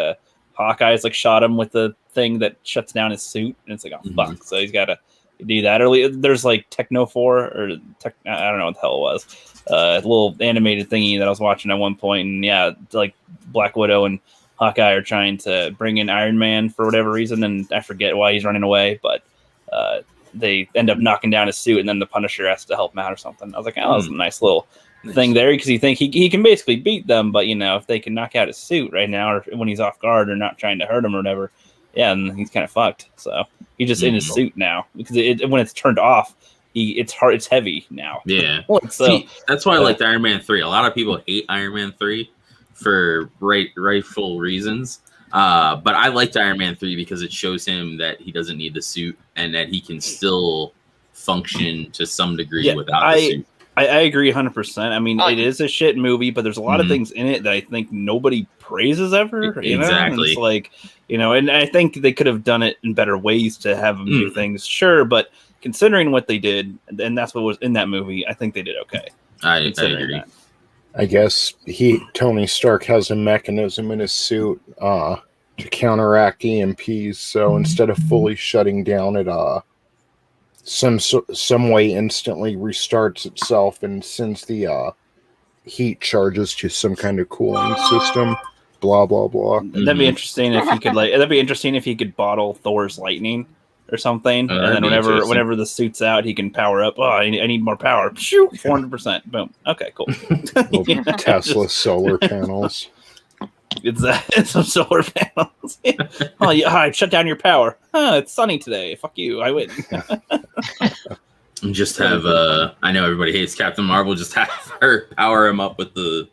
Hawkeye's like shot him with the thing that shuts down his suit, and it's like, oh fuck! So he's got to do that. Or there's like Technophore, or I don't know what the hell it was. A little animated thingy that I was watching at one point, and like Black Widow and Hawkeye are trying to bring in Iron Man for whatever reason, and I forget why he's running away, but they end up knocking down his suit, and then the Punisher has to help him out or something. I was like, oh, that's a nice little thing there, because you think he can basically beat them, but if they can knock out his suit right now, or when he's off guard or not trying to hurt him or whatever, and he's kind of fucked. So he's just in his suit now, because when it's turned off, it's hard, it's heavy now. Yeah. So see, that's why I liked Iron Man 3. A lot of people hate Iron Man 3 for rightful reasons. But I liked Iron Man 3 because it shows him that he doesn't need the suit and that he can still function to some degree without the suit. I agree 100%. I mean, it is a shit movie, but there's a lot of things in it that I think nobody praises ever. Exactly. It's like, and I think they could have done it in better ways to have them do things. Sure, but considering what they did, and that's what was in that movie, I think they did okay. I agree. That. I guess Tony Stark has a mechanism in his suit to counteract EMPs. So instead of fully shutting down, it some way instantly restarts itself and sends the heat charges to some kind of cooling system. Blah blah blah. That'd be interesting if he could that'd be interesting if he could bottle Thor's lightning or something, and then whenever the suit's out, he can power up. Oh, I need more power. 400%. Boom. Okay, cool. Tesla solar panels. It's some solar panels. Oh, yeah, I shut down your power. It's sunny today. Fuck you. I win. Just have I know everybody hates Captain Marvel. Just have her power him up with the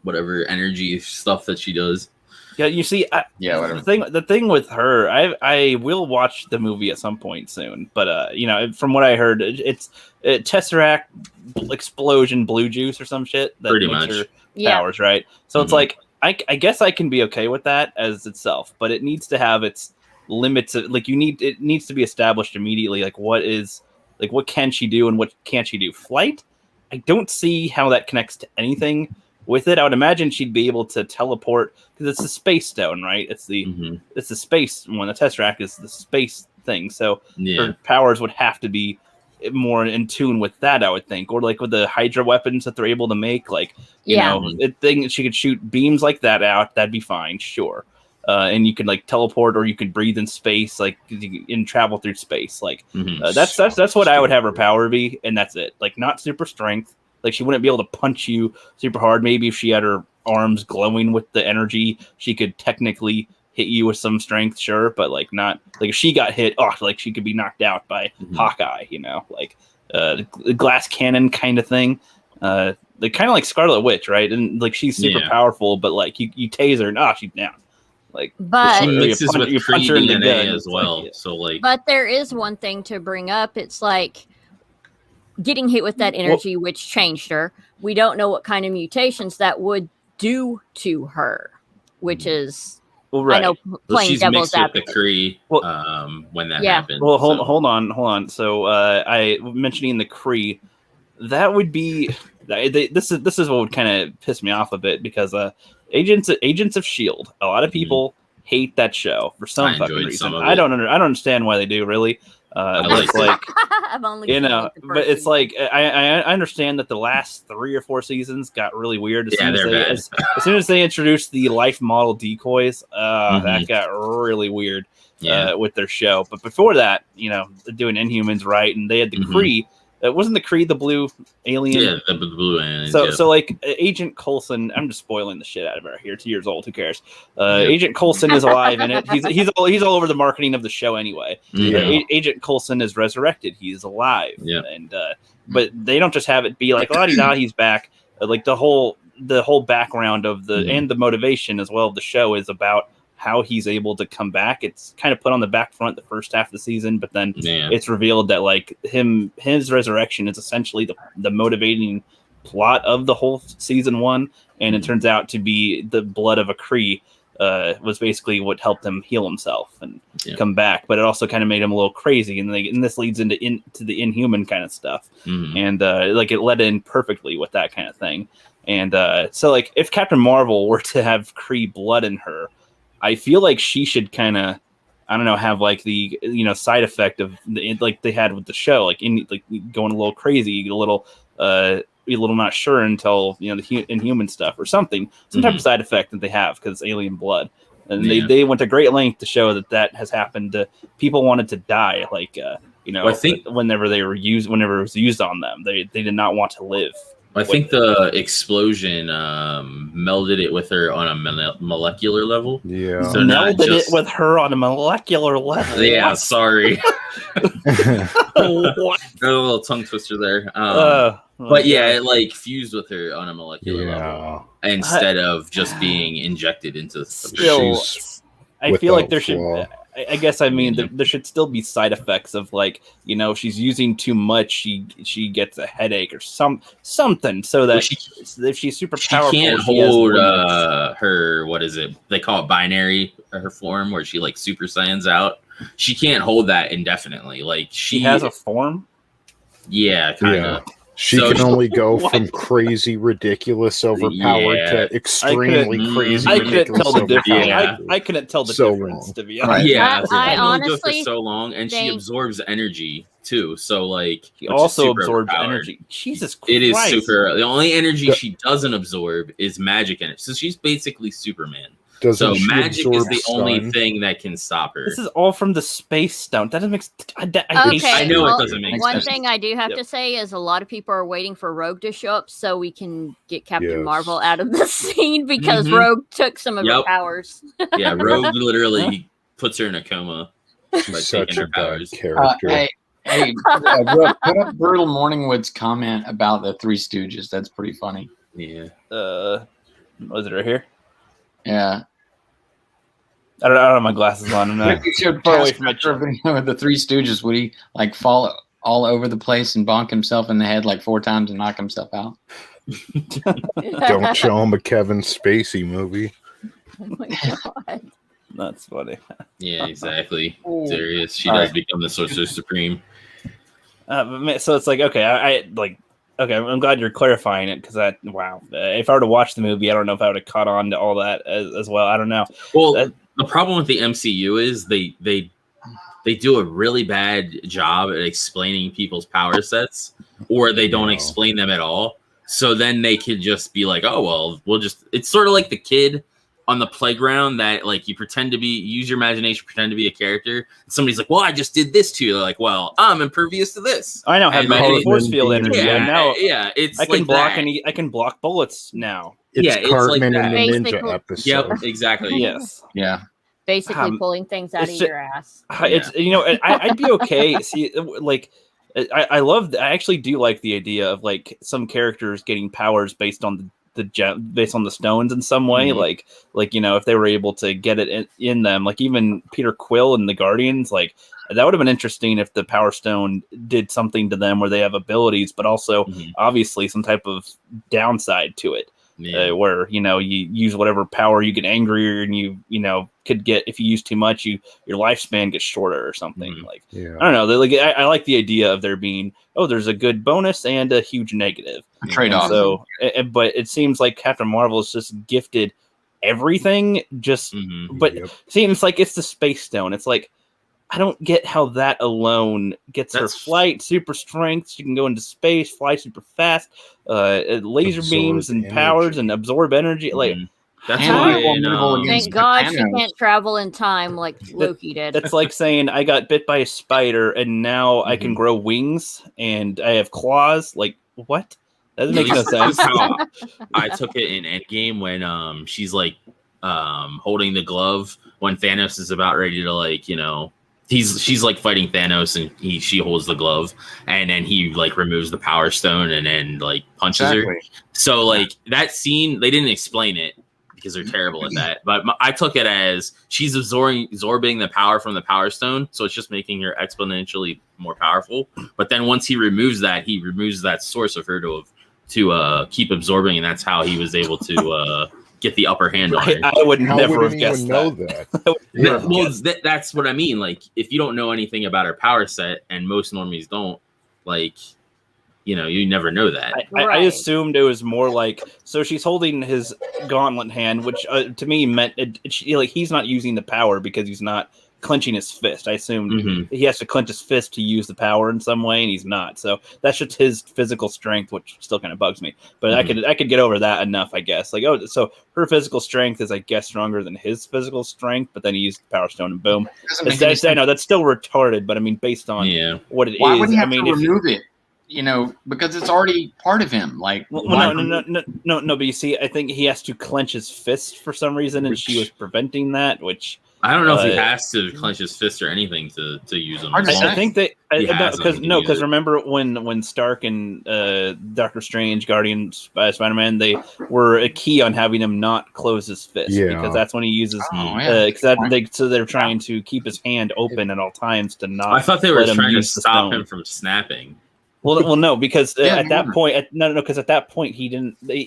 whatever energy stuff that she does. Yeah, you see, whatever. The thing with her, I will watch the movie at some point soon. But from what I heard, it's Tesseract explosion blue juice or some shit that pretty makes much her powers, right? So it's like I guess I can be okay with that as itself, but it needs to have its limits. It needs to be established immediately. Like what can she do and what can't she do? Flight, I don't see how that connects to anything with it. I would imagine she'd be able to teleport because it's the space stone, right? It's the space one. The Tesseract is the space thing. So her powers would have to be more in tune with that, I would think, or like with the Hydra weapons that they're able to make, she could shoot beams like that out. That'd be fine, sure. And you could like teleport, or you could breathe in space, and travel through space. That's what I would have her power be, and that's it. Like not super strength. Like she wouldn't be able to punch you super hard. Maybe if she had her arms glowing with the energy, she could technically hit you with some strength, sure, but not if she got hit, she could be knocked out by Hawkeye, the glass cannon kind of thing. Kind of like Scarlet Witch, right? And she's super powerful, but you tase her and she's down. But she mixes with punch her in the DNA gut as well. But there is one thing to bring up. It's getting hit with that energy, which changed her. We don't know what kind of mutations that would do to her, which is I know playing devil's advocate. She's mixed with the Kree when that happened. Well, hold on. So I mentioning the Kree, that would be this is what would kind of piss me off a bit, because Agents of S.H.I.E.L.D. A lot of people hate that show for some fucking reason. I don't understand why they do, really. But it's I've only but it's I understand that the last 3 or 4 seasons got really weird as soon as they introduced the life model decoys. That got really weird with their show. But before that, they're doing Inhumans right, and they had the Kree. Wasn't the Kree the blue alien? Yeah, the blue alien. So Agent Coulson, I'm just spoiling the shit out of her here. 2 years old, who cares? Agent Coulson is alive in it. He's all over the marketing of the show anyway. Agent Coulson is resurrected. He's alive. Yeah. And but they don't just have it be he's back. The whole background of and the motivation as well of the show is about how he's able to come back. It's kind of put on the back front the first half of the season, but then it's revealed that his resurrection is essentially the motivating plot of the whole season 1, and it turns out to be the blood of a Kree was basically what helped him heal himself and come back. But it also kind of made him a little crazy, and this leads into the Inhuman kind of stuff, and it led in perfectly with that kind of thing. And so if Captain Marvel were to have Kree blood in her, I feel like she should kind of, I don't know, have the side effect of they had with the show, going a little crazy, a little a little not sure until the Inhuman stuff or something, some type of side effect that they have because it's alien blood. And they went to great length to show that has happened to people wanted to die, like I think whenever it was used on them, they did not want to live. I think the explosion melded it with her on a molecular level. Yeah. So melded it with her on a molecular level. Yeah, What? sorry. What? A little tongue twister there. But yeah, it like fused with her on a molecular level instead of just being injected into the Still, I feel like there should. I guess there should still be side effects of like she's using too much, she gets a headache or something, so that if she's super powerful, she can't hold her what is it? They call it binary her form where she like super saiyans out. She can't hold that indefinitely. Like she has a form. Yeah, kind of. She can only go from crazy, ridiculous, overpowered to extremely crazy. I couldn't tell the difference. I couldn't tell the difference, to be honest. Yeah, I honestly for so long, and she absorbs energy too. So like, she also absorbs energy. Jesus Christ! It is super. The only energy she doesn't absorb is magic energy. So she's basically Superman. So magic is the only thing that can stop her. This is all from the space stone. That doesn't make sense. I know it doesn't make sense. One thing I do have to say is a lot of people are waiting for Rogue to show up so we can get Captain Marvel out of the scene because Rogue took some of her powers. Yeah, Rogue literally puts her in a coma. She's such a bad character. Hey, put up Brutal Morningwood's comment about the Three Stooges. That's pretty funny. Yeah. Was it right here? Yeah. I don't have my glasses on. I'm not you should far away from the Three Stooges. Would he like fall all over the place and bonk himself in the head like 4 times and knock himself out? Don't show him a Kevin Spacey movie. Oh my God. That's funny. Yeah, exactly. Serious. She does become the Sorcerer Supreme. So it's like, okay, okay, I'm glad you're clarifying it because if I were to watch the movie, I don't know if I would have caught on to all that as well. I don't know. Well, the problem with the MCU is they do a really bad job at explaining people's power sets, or they don't explain them at all. So then they could just be like, oh, well, we'll just, it's sort of like the kid on the playground that like you use your imagination, pretend to be a character. And somebody's like, well, I just did this to you. They're like, well, I'm impervious to this. I now have my force field energy. It's I can block I can block bullets now. It's Cartman in the Ninja episode. Yep, exactly. Yes. Yeah. Basically pulling things out of your ass. It's I'd be okay. See, like I actually do like the idea of like some characters getting powers based on based on the stones in some way, like if they were able to get it in them, like even Peter Quill and the Guardians, like that would have been interesting if the Power Stone did something to them where they have abilities, but also obviously some type of downside to it. Where you use whatever power, you get angrier, and you could get, if you use too much, your lifespan gets shorter or something. I don't know. I like the idea of there being there's a good bonus and a huge negative trade-off. So, but it seems like Captain Marvel is just gifted everything. Seems like it's the Space Stone. It's like, I don't get how that alone gets her flight, super strength. She can go into space, fly super fast, laser beams and powers and absorb energy. Like that's why. Thank God she can't travel in time like Loki did. That's like saying I got bit by a spider and now I can grow wings and I have claws. Like what? That doesn't make no sense. How I took it in Endgame when she's like holding the glove when Thanos is about ready to she's like fighting Thanos and she holds the glove and then he like removes the Power Stone and then like punches her. So like that scene, they didn't explain it because they're terrible at that. But I took it as she's absorbing the power from the Power Stone. So it's just making her exponentially more powerful. But then once he removes that source of her to keep absorbing. And that's how he was able to get the upper hand on her. I would never have guessed that. That's what I mean. Like, if you don't know anything about her power set, and most normies don't, like, you never know that. I assumed it was more like, so she's holding his gauntlet hand, which to me meant he's not using the power because he's not clenching his fist. I assumed he has to clench his fist to use the power in some way, and he's not. So that's just his physical strength, which still kind of bugs me. But I could get over that enough, I guess. Like, oh, so her physical strength is, I guess, stronger than his physical strength, but then he used the Power Stone and boom. I know that's still retarded, but I mean, based on what it Why is, would he have I mean, to remove it? You know, because it's already part of him. Like, no. But you see, I think he has to clench his fist for some reason, and she was preventing that. Which I don't know if he has to clench his fist or anything to use them. I think that because remember when Stark and Doctor Strange, Guardians, Spider-Man, they were a key on having him not close his fist because that's when he uses. So they're trying to keep his hand open at all times to not. I thought they were trying to stop him from snapping. Well, no, because at that point, because at that point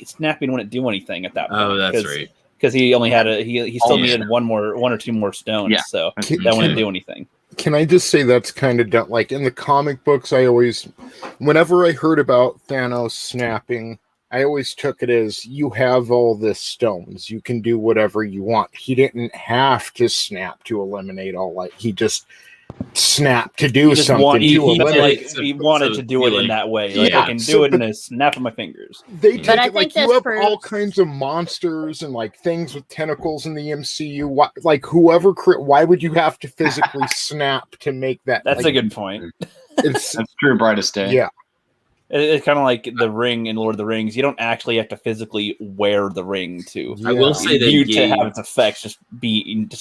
snapping wouldn't do anything at that point. Oh, that's right. Because he only had he still needed one or two more stones, so that wouldn't do anything. Can I just say that's kind of done? Like in the comic books, whenever I heard about Thanos snapping, I always took it as you have all this stones, you can do whatever you want. He didn't have to snap to eliminate all light. He just snap to do something. He wanted to do it in that way. Like, I can do it in a snap of my fingers. They take it like you have all kinds of monsters and like things with tentacles in the MCU. Why would you have to physically snap to make that? That's a good point. That's true, Brightest Day. Yeah. It's kind of like the ring in Lord of the Rings. You don't actually have to physically wear the ring to. I will say to have its effects just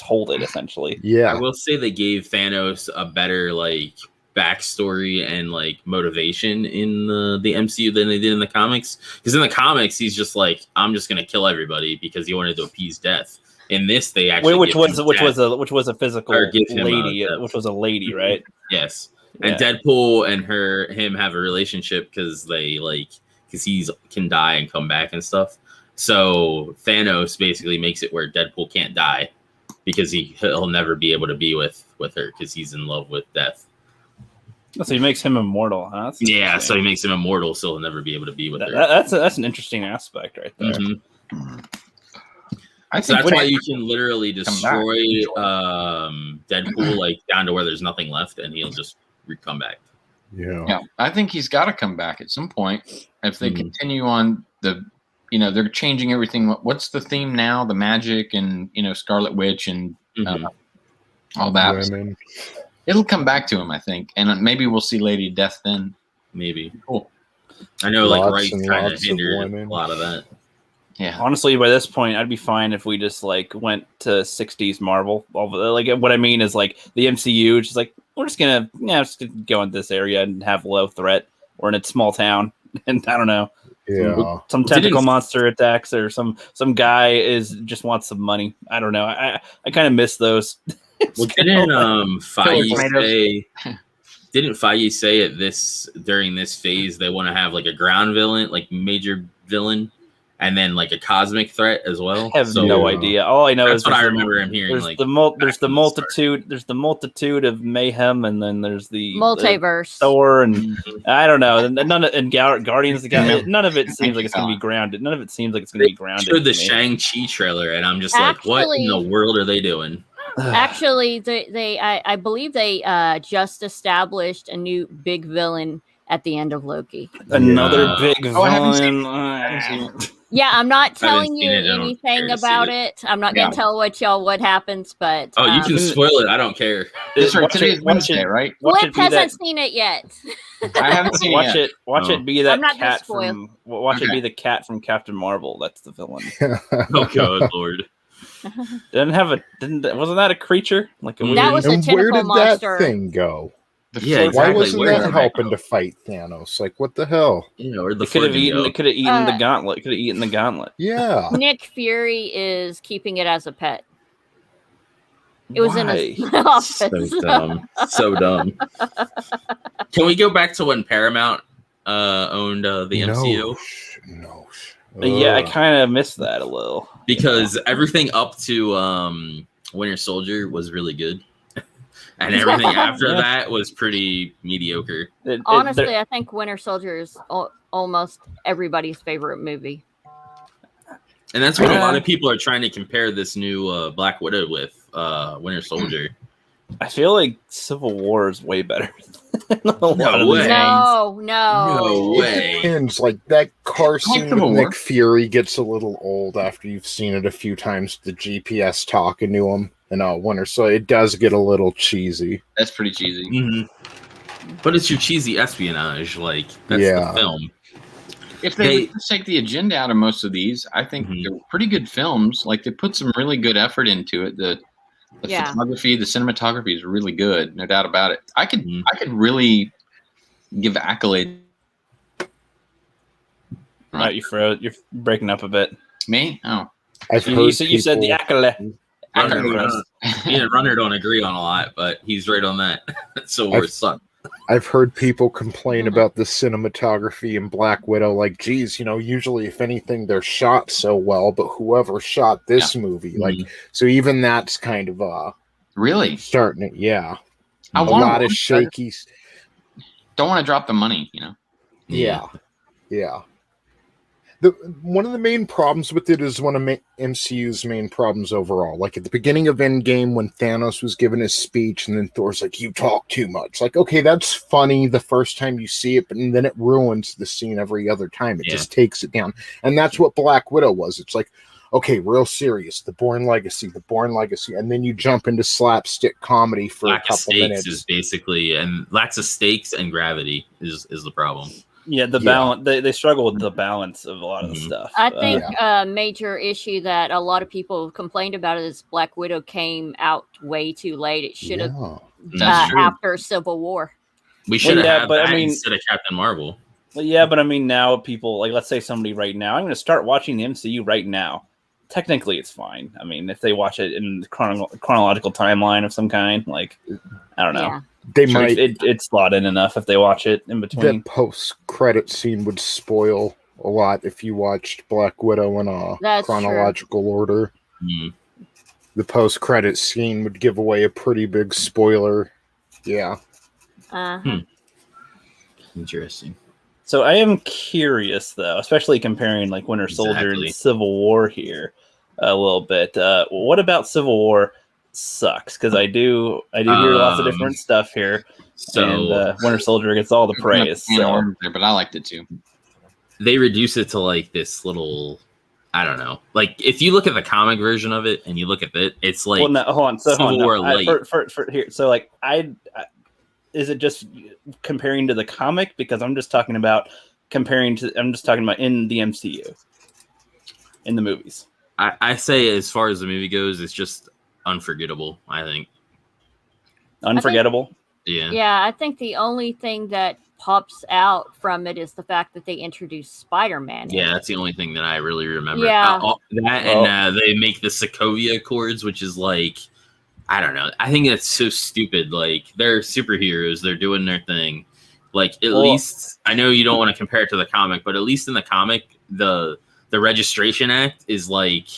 hold it essentially. Yeah, I will say they gave Thanos a better like backstory and like motivation in the MCU than they did in the comics. Because in the comics, he's just like, I'm just gonna kill everybody because he wanted to appease death. In this, they actually which was a physical lady, which was a lady, right? Yes. And Deadpool and him have a relationship because he can die and come back and stuff. So Thanos basically makes it where Deadpool can't die because he'll never be able to be with her because he's in love with death. So he makes him immortal, huh? So he makes him immortal, so he'll never be able to be with her. That's an interesting aspect right there. So that's why you can literally destroy Deadpool like down to where there's nothing left, and he'll just come back. Yeah, I think he's got to come back at some point if they continue on they're changing everything. What's the theme now? The magic and Scarlet Witch and all that. It'll come back to him, I think, and maybe we'll see Lady Death then. Maybe. Cool. I know, like Wright kind of hindered a lot of that. Yeah. Honestly, by this point, I'd be fine if we just like went to 60s Marvel. Like, what I mean is like the MCU, just like we're just gonna go in this area and have low threat. We're in a small town, and I don't know. Yeah. Some tentacle monster attacks, or some guy just wants some money. I don't know. I kind of miss those. Well, didn't Feige say during this phase they want to have like a ground villain, like major villain, and then like a cosmic threat as well? I have no idea. All I know is what I remember him hearing. There's the multitude of mayhem, and then there's the multiverse, Thor, and I don't know. And Guardians of the Galaxy. None of it seems like it's going to be grounded. None of it seems like it's going to be grounded. Showed the Shang-Chi trailer, and I'm just like, what in the world are they doing? Actually, I believe they just established a new big villain at the end of Loki. Another big villain. Yeah, I'm not telling you anything about it. I'm not going to tell what happens, but you can spoil it. I don't care. Today's Wednesday, right? Flip hasn't seen it yet. I haven't seen it yet. Watch it be that cat from. Watch it be the cat from Captain Marvel. That's the villain. Oh God, Lord. Wasn't that a creature? Like that was a tentacle where did monster. That thing go? Yeah, why wasn't that helping to fight Thanos? Like, what the hell? Or it could have eaten the gauntlet. Could have eaten the gauntlet. Yeah. Nick Fury is keeping it as a pet. It was in his office. So dumb. So dumb. Can we go back to when Paramount owned the MCU? No. Yeah, I kind of missed that a little because everything up to Winter Soldier was really good. And everything after that was pretty mediocre. Honestly, I think Winter Soldier is almost everybody's favorite movie. And that's what a lot of people are trying to compare this new Black Widow with Winter Soldier. I feel like Civil War is way better. Than a lot of way. these No, things. no. No way. Depends. Like that car scene with Civil War. Nick Fury gets a little old after you've seen it a few times. The GPS talking to him and Winter, so it does get a little cheesy. That's pretty cheesy. But it's your cheesy espionage. Like that's Yeah. the film. If they would just take the agenda out of most of these, I think they're pretty good films. Like they put some really good effort into it. The photography, the cinematography is really good, no doubt about it. I could really give accolades. Right, you're breaking up a bit. Me? Oh, You said the accolade. Me and Runner don't agree on a lot, but he's right on that. So we're sucked. I've heard people complain about the cinematography in Black Widow. Like, geez, usually if anything, they're shot so well, but whoever shot this movie, like, so even that's kind of really starting it. Yeah, I a want lot of shaky. Don't want to drop the money, Yeah. One of the main problems with it is one of MCU's main problems overall. Like at the beginning of Endgame, when Thanos was giving his speech, and then Thor's like, "You talk too much." Like, okay, that's funny the first time you see it, but then it ruins the scene every other time. It just takes it down, and that's what Black Widow was. It's like, okay, real serious, the Bourne Legacy, and then you jump into slapstick comedy for a couple minutes. Is basically, and lacks of stakes and gravity is the problem. Yeah, the balance. They struggle with the balance of a lot of the stuff. I think a major issue that a lot of people have complained about is Black Widow came out way too late. It should have after Civil War. We should have that instead of Captain Marvel. Well, yeah, but I mean, now people, like, let's say somebody right now, I'm going to start watching the MCU right now. Technically, it's fine. I mean, if they watch it in the chronological timeline of some kind, like, I don't know. Yeah. They might. It's slot in enough if they watch it in between. That post-credit scene would spoil a lot if you watched Black Widow in a chronological order. The post-credit scene would give away a pretty big spoiler. Yeah. Interesting. So I am curious, though, especially comparing like Winter Soldier and Civil War here a little bit. What about Civil War sucks? Because I do hear lots of different stuff here. And Winter Soldier gets all the praise. But I liked it too. They reduce it to like this little, I don't know. Like if you look at the comic version of it and you look at it, it's like hold on. Civil War light. For here, so like is it just comparing to the comic? Because I'm just talking about in the MCU, in the movies. I say as far as the movie goes, it's just unforgettable. I think unforgettable. Yeah, I think the only thing that pops out from it is the fact that they introduced Spider-Man. Yeah, that's the only thing that I really remember. Yeah, they make the Sokovia Accords, which is like, I don't know. I think that's so stupid. Like they're superheroes; they're doing their thing. Like at least I know you don't want to compare it to the comic, but at least in the comic, the Registration Act is like.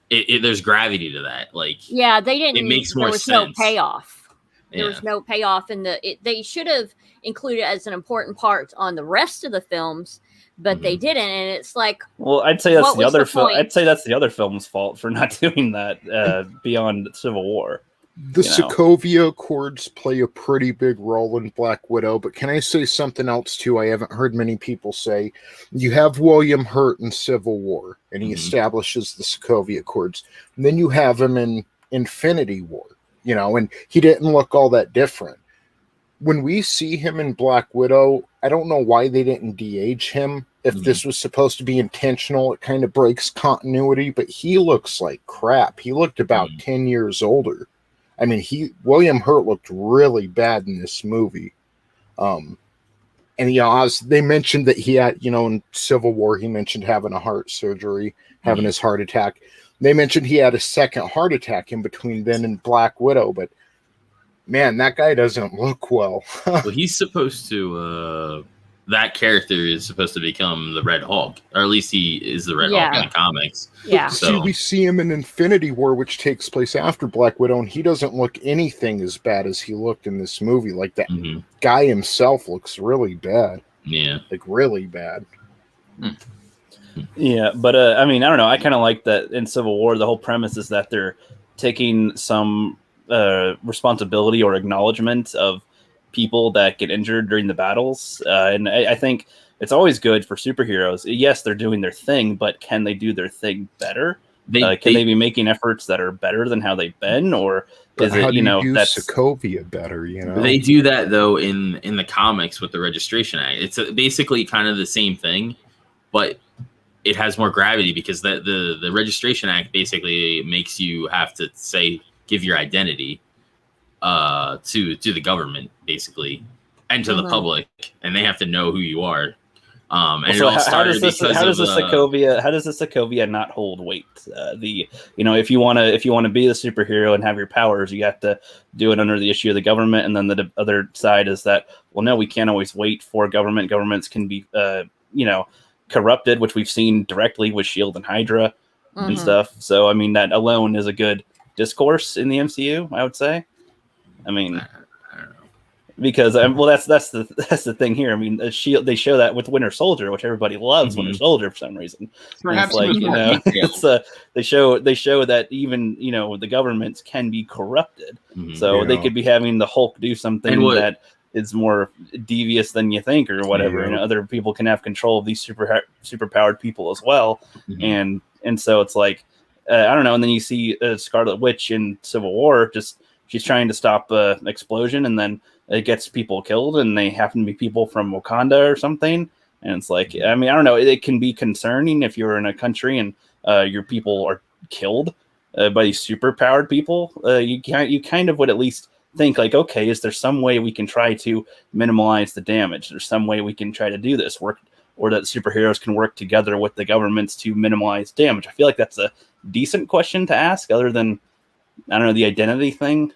There's gravity to that. Like, yeah, they didn't. It makes more sense. There was no payoff. There was no payoff in they should have included it as an important part on the rest of the films, but they didn't. And it's like, well, I'd say that's the other film. I'd say that's the other film's fault for not doing that beyond Civil War. The Sokovia Accords play a pretty big role in Black Widow, but can I say something else too? I haven't heard many people say. You have William Hurt in Civil War, and he establishes the Sokovia Accords. And then you have him in Infinity War, and he didn't look all that different. When we see him in Black Widow, I don't know why they didn't de-age him. If this was supposed to be intentional, it kind of breaks continuity, but he looks like crap. He looked about 10 years older. I mean, William Hurt looked really bad in this movie. And they mentioned that he had, in Civil War, he mentioned having a heart surgery, having his heart attack. They mentioned he had a second heart attack in between then and Black Widow, but man, that guy doesn't look well. Well, he's supposed to, that character is supposed to become the Red Hulk, or at least he is the Red Hulk in the comics. Yeah. So we see him in Infinity War, which takes place after Black Widow, and he doesn't look anything as bad as he looked in this movie. Like that guy himself looks really bad. Yeah. Like really bad. Yeah, but I mean, I don't know. I kind of like that in Civil War. The whole premise is that they're taking some responsibility or acknowledgement of people that get injured during the battles. And I think it's always good for superheroes. Yes, they're doing their thing, but can they do their thing better? Can they be making efforts that are better than how they've been, or is it that's Sokovia better? They do that though in the comics with the Registration Act. It's basically kind of the same thing, but it has more gravity because the Registration Act basically makes you have to give your identity to the government basically and to the public, and they have to know who you are. And so it all started how does the Sokovia not hold weight? If you want to be the superhero and have your powers, you have to do it under the issue of the government. And then the other side is that, well, no, we can't always wait for government. Governments can be corrupted, which we've seen directly with SHIELD and Hydra and stuff. So I mean, that alone is a good discourse in the MCU, I would say. I mean, because that's the thing here. I mean, SHIELD, they show that with Winter Soldier, which everybody loves Winter Soldier for some reason. Perhaps it's like they show that even the governments can be corrupted, so they could be having the Hulk do something that is more devious than you think or whatever, and other people can have control of these superpowered people as well, and so it's like I don't know. And then you see Scarlet Witch in Civil War, just she's trying to stop an explosion, and then it gets people killed, and they happen to be people from Wakanda or something. And it's like, I mean, I don't know. It can be concerning if you're in a country and your people are killed by these superpowered people. You kind of would at least think like, okay, is there some way we can try to minimize the damage? There's some way we can try to do this work, or that superheroes can work together with the governments to minimize damage. I feel like that's a decent question to ask, other than, I don't know, the identity thing.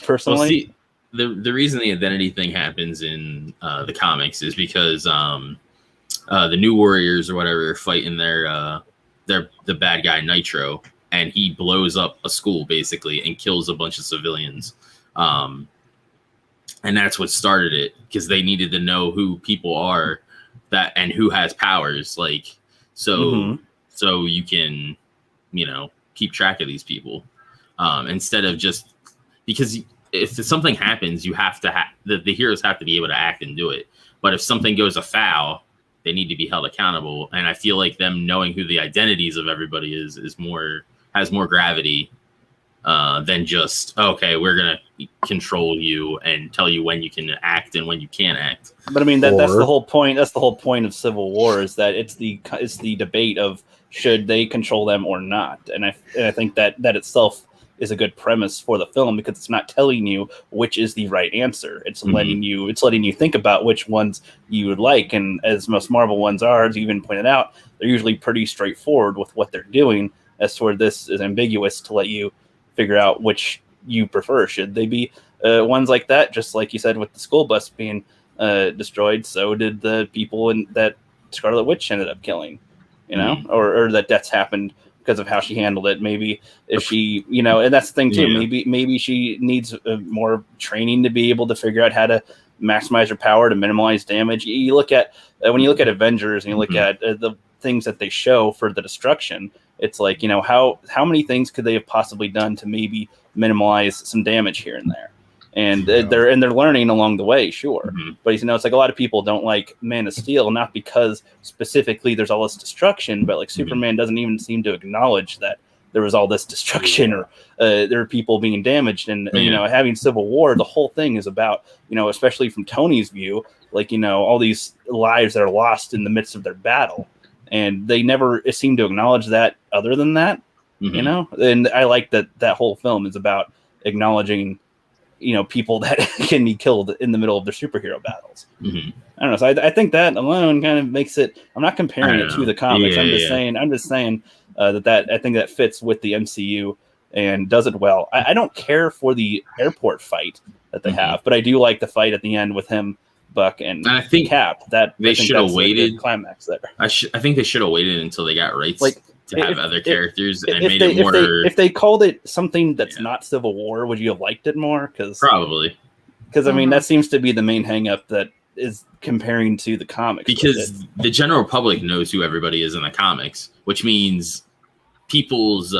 Personally. Well, see, the reason the identity thing happens in the comics is because the New Warriors or whatever are fighting the bad guy Nitro, and he blows up a school basically and kills a bunch of civilians, and that's what started it, because they needed to know who people are and who has powers, like so you can keep track of these people, instead of just because. If something happens, you have to the heroes have to be able to act and do it. But if something goes afoul, they need to be held accountable. And I feel like them knowing who the identities of everybody has more gravity than just, okay, we're gonna control you and tell you when you can act and when you can't act. But I mean that's the whole point. That's the whole point of Civil War, is that it's the debate of should they control them or not. And I think that itself is a good premise for the film, because it's not telling you which is the right answer. It's letting you think about which ones you would like. And as most Marvel ones are, as you even pointed out, they're usually pretty straightforward with what they're doing. As to where this is ambiguous to let you figure out which you prefer. Should they be ones like that? Just like you said with the school bus being destroyed, so did the people that Scarlet Witch ended up killing, or that deaths happened because of how she handled it. Maybe if she, and that's the thing too, maybe she needs more training to be able to figure out how to maximize her power to minimize damage. You look at, when you look at Avengers and you look at the things that they show for the destruction, it's like, how many things could they have possibly done to maybe minimize some damage here and there? And they're learning along the way, sure. But it's like a lot of people don't like Man of Steel, not because specifically there's all this destruction, but like Superman doesn't even seem to acknowledge that there was all this destruction or there are people being damaged. And having Civil War, the whole thing is about, especially from Tony's view, like all these lives that are lost in the midst of their battle, and they never seem to acknowledge that. Other than that, and I like that whole film is about acknowledging people that can be killed in the middle of their superhero battles. I don't know. So I think that alone kind of makes it. I'm not comparing it to the comics. I'm just saying that I think that fits with the MCU and does it well. I don't care for the airport fight that they have, but I do like the fight at the end with him, Buck, and I think Cap. That they should have waited. Climax there. I think they should have waited until they got rights. To have other characters and made it more. If they called it something that's not Civil War, would you have liked it more? Probably. Because I mean, that seems to be the main hang-up that is comparing to the comics. Because the general public knows who everybody is in the comics, which means people's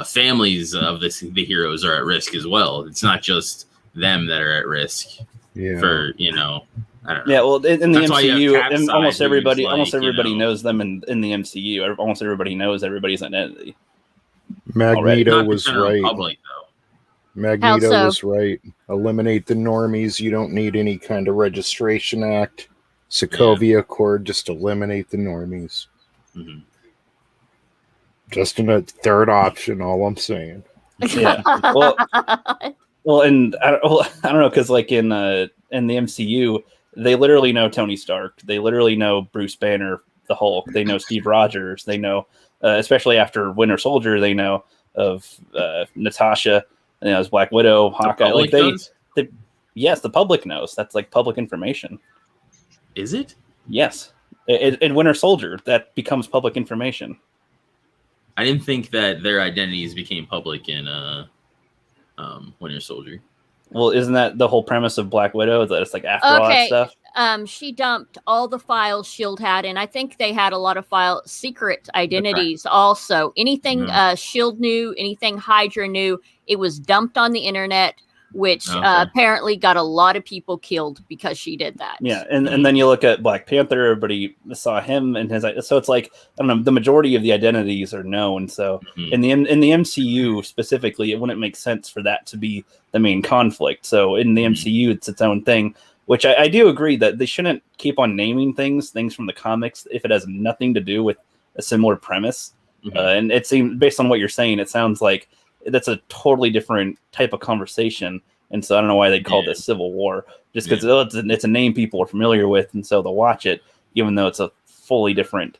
families of the heroes are at risk as well. It's not just them that are at risk. Yeah. For I don't know. Yeah, well, in the That's why you have MCU, Capside, almost everybody, who's knows them in the MCU. Almost everybody knows everybody's identity. Magneto Not was the general right. public, though. Magneto How so? was right. Eliminate the normies. You don't need any kind of registration act. Sokovia Accord, just eliminate the normies. Mhm. Just a third option, all I'm saying. Yeah. Well, and I don't know, because like in the MCU, they literally know Tony Stark. They literally know Bruce Banner, the Hulk. They know Steve Rogers. They know, especially after Winter Soldier, they know of Natasha, as Black Widow, Hawkeye. Like yes, the public knows. That's like public information. Is it? Yes, in Winter Soldier, that becomes public information. I didn't think that their identities became public in Winter Soldier. Well, isn't that the whole premise of Black Widow? That it's like after all that stuff? She dumped all the files S.H.I.E.L.D. had, and I think they had a lot of secret identities also. Anything S.H.I.E.L.D. knew, anything Hydra knew, it was dumped on the internet, which apparently got a lot of people killed because she did that. Yeah, and then you look at Black Panther, everybody saw him and his, so it's like, I don't know, the majority of the identities are known. So in the MCU specifically, it wouldn't make sense for that to be the main conflict. So in the MCU, it's its own thing, which I do agree that they shouldn't keep on naming things from the comics if it has nothing to do with a similar premise. And it seems, based on what you're saying, it sounds like that's a totally different type of conversation, and so I don't know why they call this Civil War, just because it's a name people are familiar with, and so they'll watch it, even though it's a fully different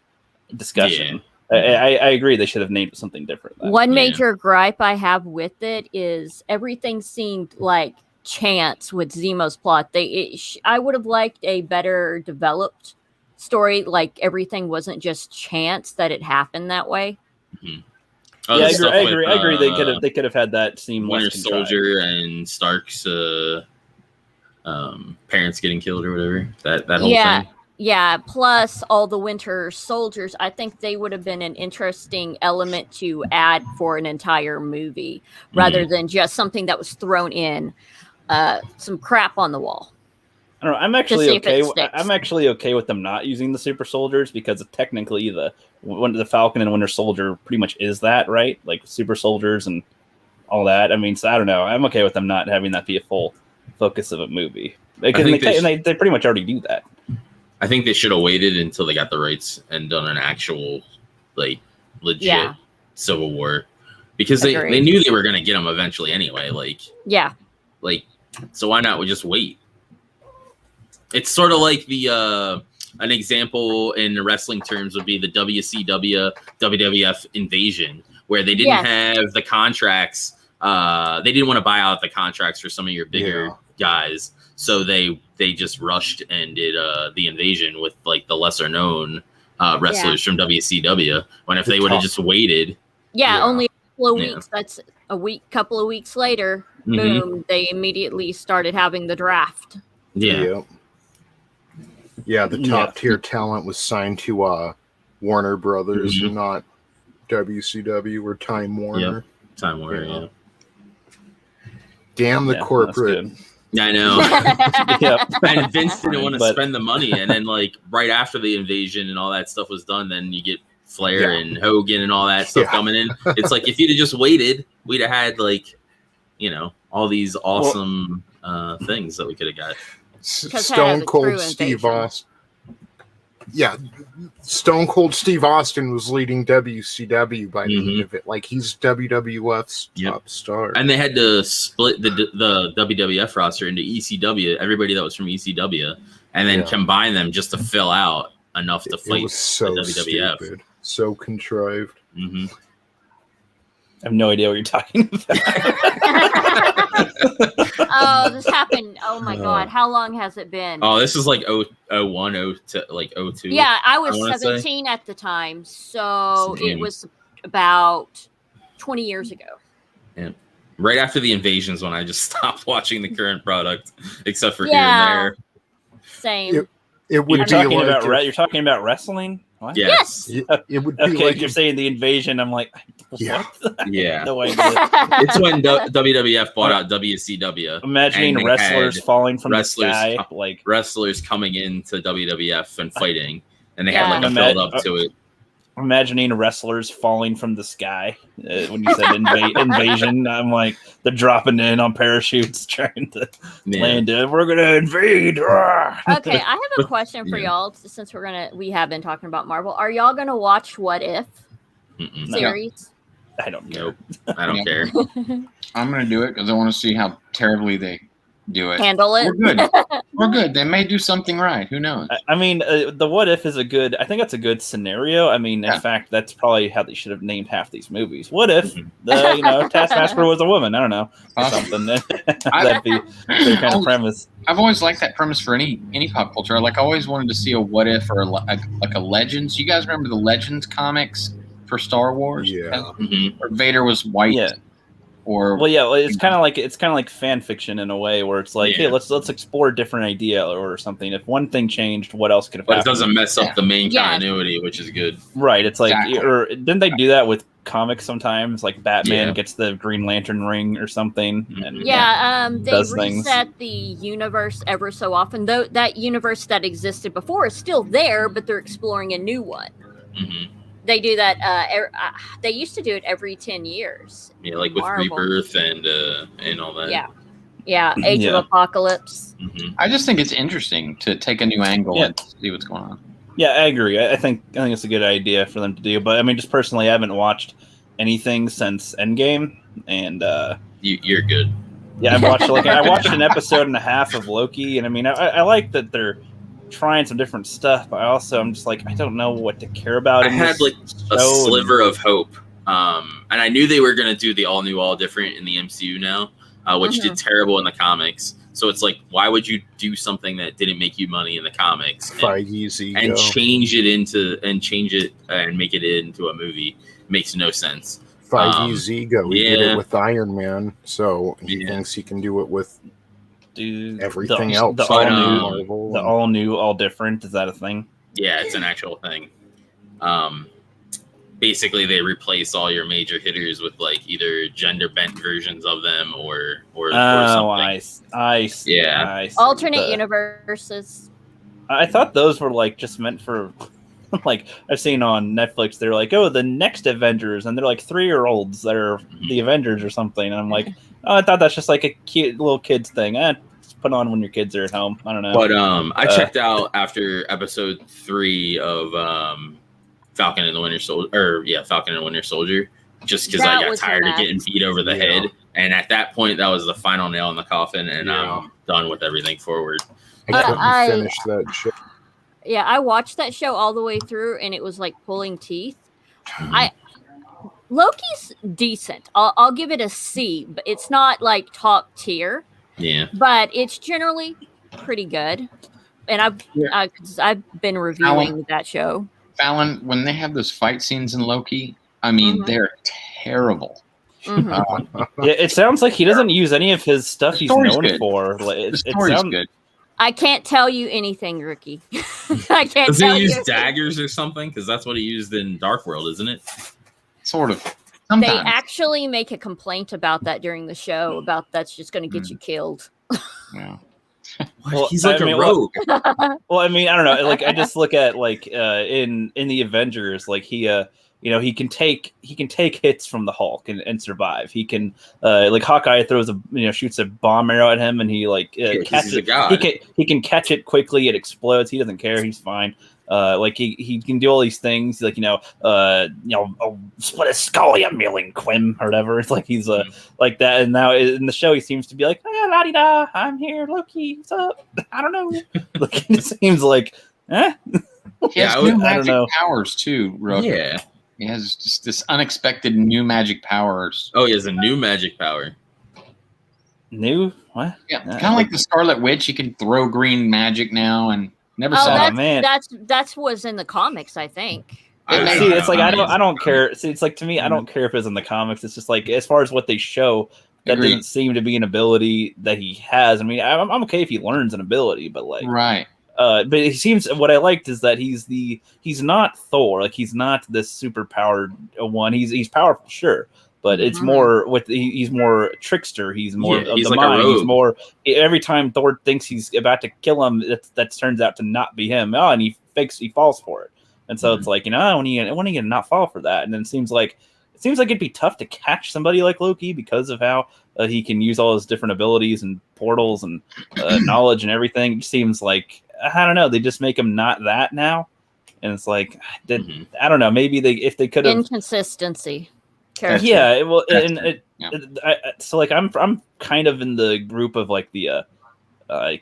discussion. I agree they should have named it something different. One major gripe I have with it is everything seemed like chance with Zemo's plot. I would have liked a better developed story, like everything wasn't just chance that it happened that way. I agree. They could have had that seem Winter Soldier and Stark's parents getting killed or whatever. That whole thing. Yeah. Plus all the Winter Soldiers. I think they would have been an interesting element to add for an entire movie, rather than just something that was thrown in, some crap on the wall. I don't know. I'm actually okay with them not using the super soldiers, because technically the Falcon and Winter Soldier pretty much is that, right? Like super soldiers and all that. I mean, so I don't know. I'm okay with them not having that be a full focus of a movie. They pretty much already do that. I think they should have waited until they got the rights and done an actual, like, legit Civil War, because they knew they were going to get them eventually anyway. So why not? We just wait. It's sort of like an example in wrestling terms would be the WCW WWF invasion, where they didn't have the contracts. They didn't want to buy out the contracts for some of your bigger guys, so they just rushed and did the invasion with like the lesser known wrestlers from WCW. When if they would have just waited, only a couple of weeks. That's couple of weeks later. Boom! They immediately started having the draft. Yeah, the top tier talent was signed to Warner Brothers, and not WCW or Time Warner. Time Warner, Damn the corporate. I know. And Vince didn't want to spend the money, and then like right after the invasion and all that stuff was done, then you get Flair and Hogan and all that stuff coming in. It's like if you'd have just waited, we'd have had like, all these awesome things that we could have got. Stone Cold Steve Austin. Yeah, Stone Cold Steve Austin was leading WCW by the end of it. Like, he's WWF's top star. And they had to split the WWF roster into ECW, everybody that was from ECW, and then combine them just to fill out enough to fight so the WWF. Stupid. So contrived. I have no idea what you're talking about. This happened. Oh my God. How long has it been? Oh, this is like 01, 02. Yeah, I was 17 at the time. So it was about 20 years ago. Yeah. Right after the invasions when I just stopped watching the current product, except for here and there. Same. It would you're talking about wrestling? What? Yes. It would be Okay, like if you're saying the invasion, I'm like, Yeah. what? Yeah. No idea. It's when WWF bought out WCW. Imagining and they wrestlers had falling from the wrestlers sky, co- like wrestlers coming into WWF and fighting, and they Yeah. had like a build up to it. imagining wrestlers falling from the sky. When you said invasion, I'm like they're dropping in on parachutes trying to land it. We're gonna invade. Okay, I have a question for Yeah. y'all since we have been talking about Marvel. Are y'all gonna watch What If series? I don't know. Nope. I don't care. I'm going to do it because I want to see how terribly they do it. Handle it. We're good. We're good. They may do something right. Who knows? I mean, the what if is a good. I think that's a good scenario. I mean, in fact, that's probably how they should have named half these movies. What if the Taskmaster was a woman? I don't know, or something. That'd be their kind of premise. I've always liked that premise for any pop culture. I always wanted to see a what if or like a Legends. You guys remember the Legends comics for Star Wars? Yeah. Where Vader was white. Yeah. Or well, yeah, it's kind of like fan fiction in a way, where it's like, hey, let's explore a different idea or something. If one thing changed, what else could have happened? But it doesn't mess up the main continuity, which is good. Right. It's like, or didn't they do that with comics sometimes? Like Batman gets the Green Lantern ring or something. And they reset the universe ever so often. Though that universe that existed before is still there, but they're exploring a new one. They do that. They used to do it every 10 years. Yeah, like with Rebirth and all that. Yeah. Age of Apocalypse. I just think it's interesting to take a new angle and see what's going on. Yeah, I agree. I think it's a good idea for them to do. But I mean, just personally, I haven't watched anything since Endgame, and you're good. Yeah, I watched an episode and a half of Loki, and I mean, I like that they're trying some different stuff, but I'm just like, I don't know what to care about. I had like a sliver of hope, and I knew they were going to do the all new, all different in the MCU now, which did terrible in the comics. So it's like, why would you do something that didn't make you money in the comics and change it and make it into a movie? Makes no sense. Feige's ego. He did it with Iron Man, so he thinks he can do it with everything else. The all new, all different. Is that a thing? Yeah, it's an actual thing. Basically, they replace all your major hitters with like either gender bent versions of them or something. I see. Yeah, alternate universes. I thought those were like just meant for. Like I've seen on Netflix, they're like, oh, the next Avengers, and they're like 3-year-olds that are the Avengers or something. And I'm like, oh, I thought that's just like a cute little kids thing. Just put on when your kids are at home. I don't know. But I checked out after episode 3 of Falcon and the Winter Soldier, just because I got tired of getting beat over the head. And at that point, that was the final nail in the coffin, and I'm done with everything forward. I couldn't finish that shit. Yeah, I watched that show all the way through, and it was like pulling teeth. Loki's decent. I'll give it a C, but it's not like top tier. Yeah, but it's generally pretty good. And I've been reviewing that show. Fallon, when they have those fight scenes in Loki, I mean, they're terrible. Yeah, it sounds like he doesn't use any of his stuff he's known for. The story's good. I can't tell you anything, Rookie. I can't. Does he use daggers or something? Because that's what he used in Dark World, isn't it? Sort of. Sometimes. They actually make a complaint about that during the show. About that's just going to get you killed. Yeah. Well, he's like a rogue. Well, I mean, I don't know. Like, I just look at like in the Avengers, like he can take hits from the Hulk and survive. He can like Hawkeye shoots a bomb arrow at him, and he catches it. He can catch it quickly. It explodes. He doesn't care. He's fine. Like he can do all these things. Like I'll split a skull, you milling Quim or whatever. It's like he's like that. And now in the show, he seems to be like, la di da, I'm here, Loki. What's up? I don't know. Like it seems like, He has new magic powers too, Rook. Yeah. He has just this unexpected new magic powers. Oh, he has a new magic power. New? What? Yeah, kind of like the Scarlet Witch. He can throw green magic now, and never saw that. Man. That's was in the comics, I think. It's like I don't care. See, it's like to me, I don't care if it's in the comics. It's just like as far as what they show, that doesn't seem to be an ability that he has. I mean, I'm okay if he learns an ability, but like right. But he seems, what I liked is that he's not Thor. Like, he's not this super powered one. He's powerful, sure, but it's more he's more trickster. He's more of he's the like mind. a rogue. He's more, every time Thor thinks he's about to kill him, that turns out to not be him. Oh, and he falls for it. And so it's like, when are you gonna not fall for that? And then it seems like it'd be tough to catch somebody like Loki because of how he can use all his different abilities and portals and knowledge and everything. It seems like, I don't know, they just make him not that now, and it's like, I don't know, maybe if they could have inconsistency. Yeah, well, so like I'm kind of in the group of like the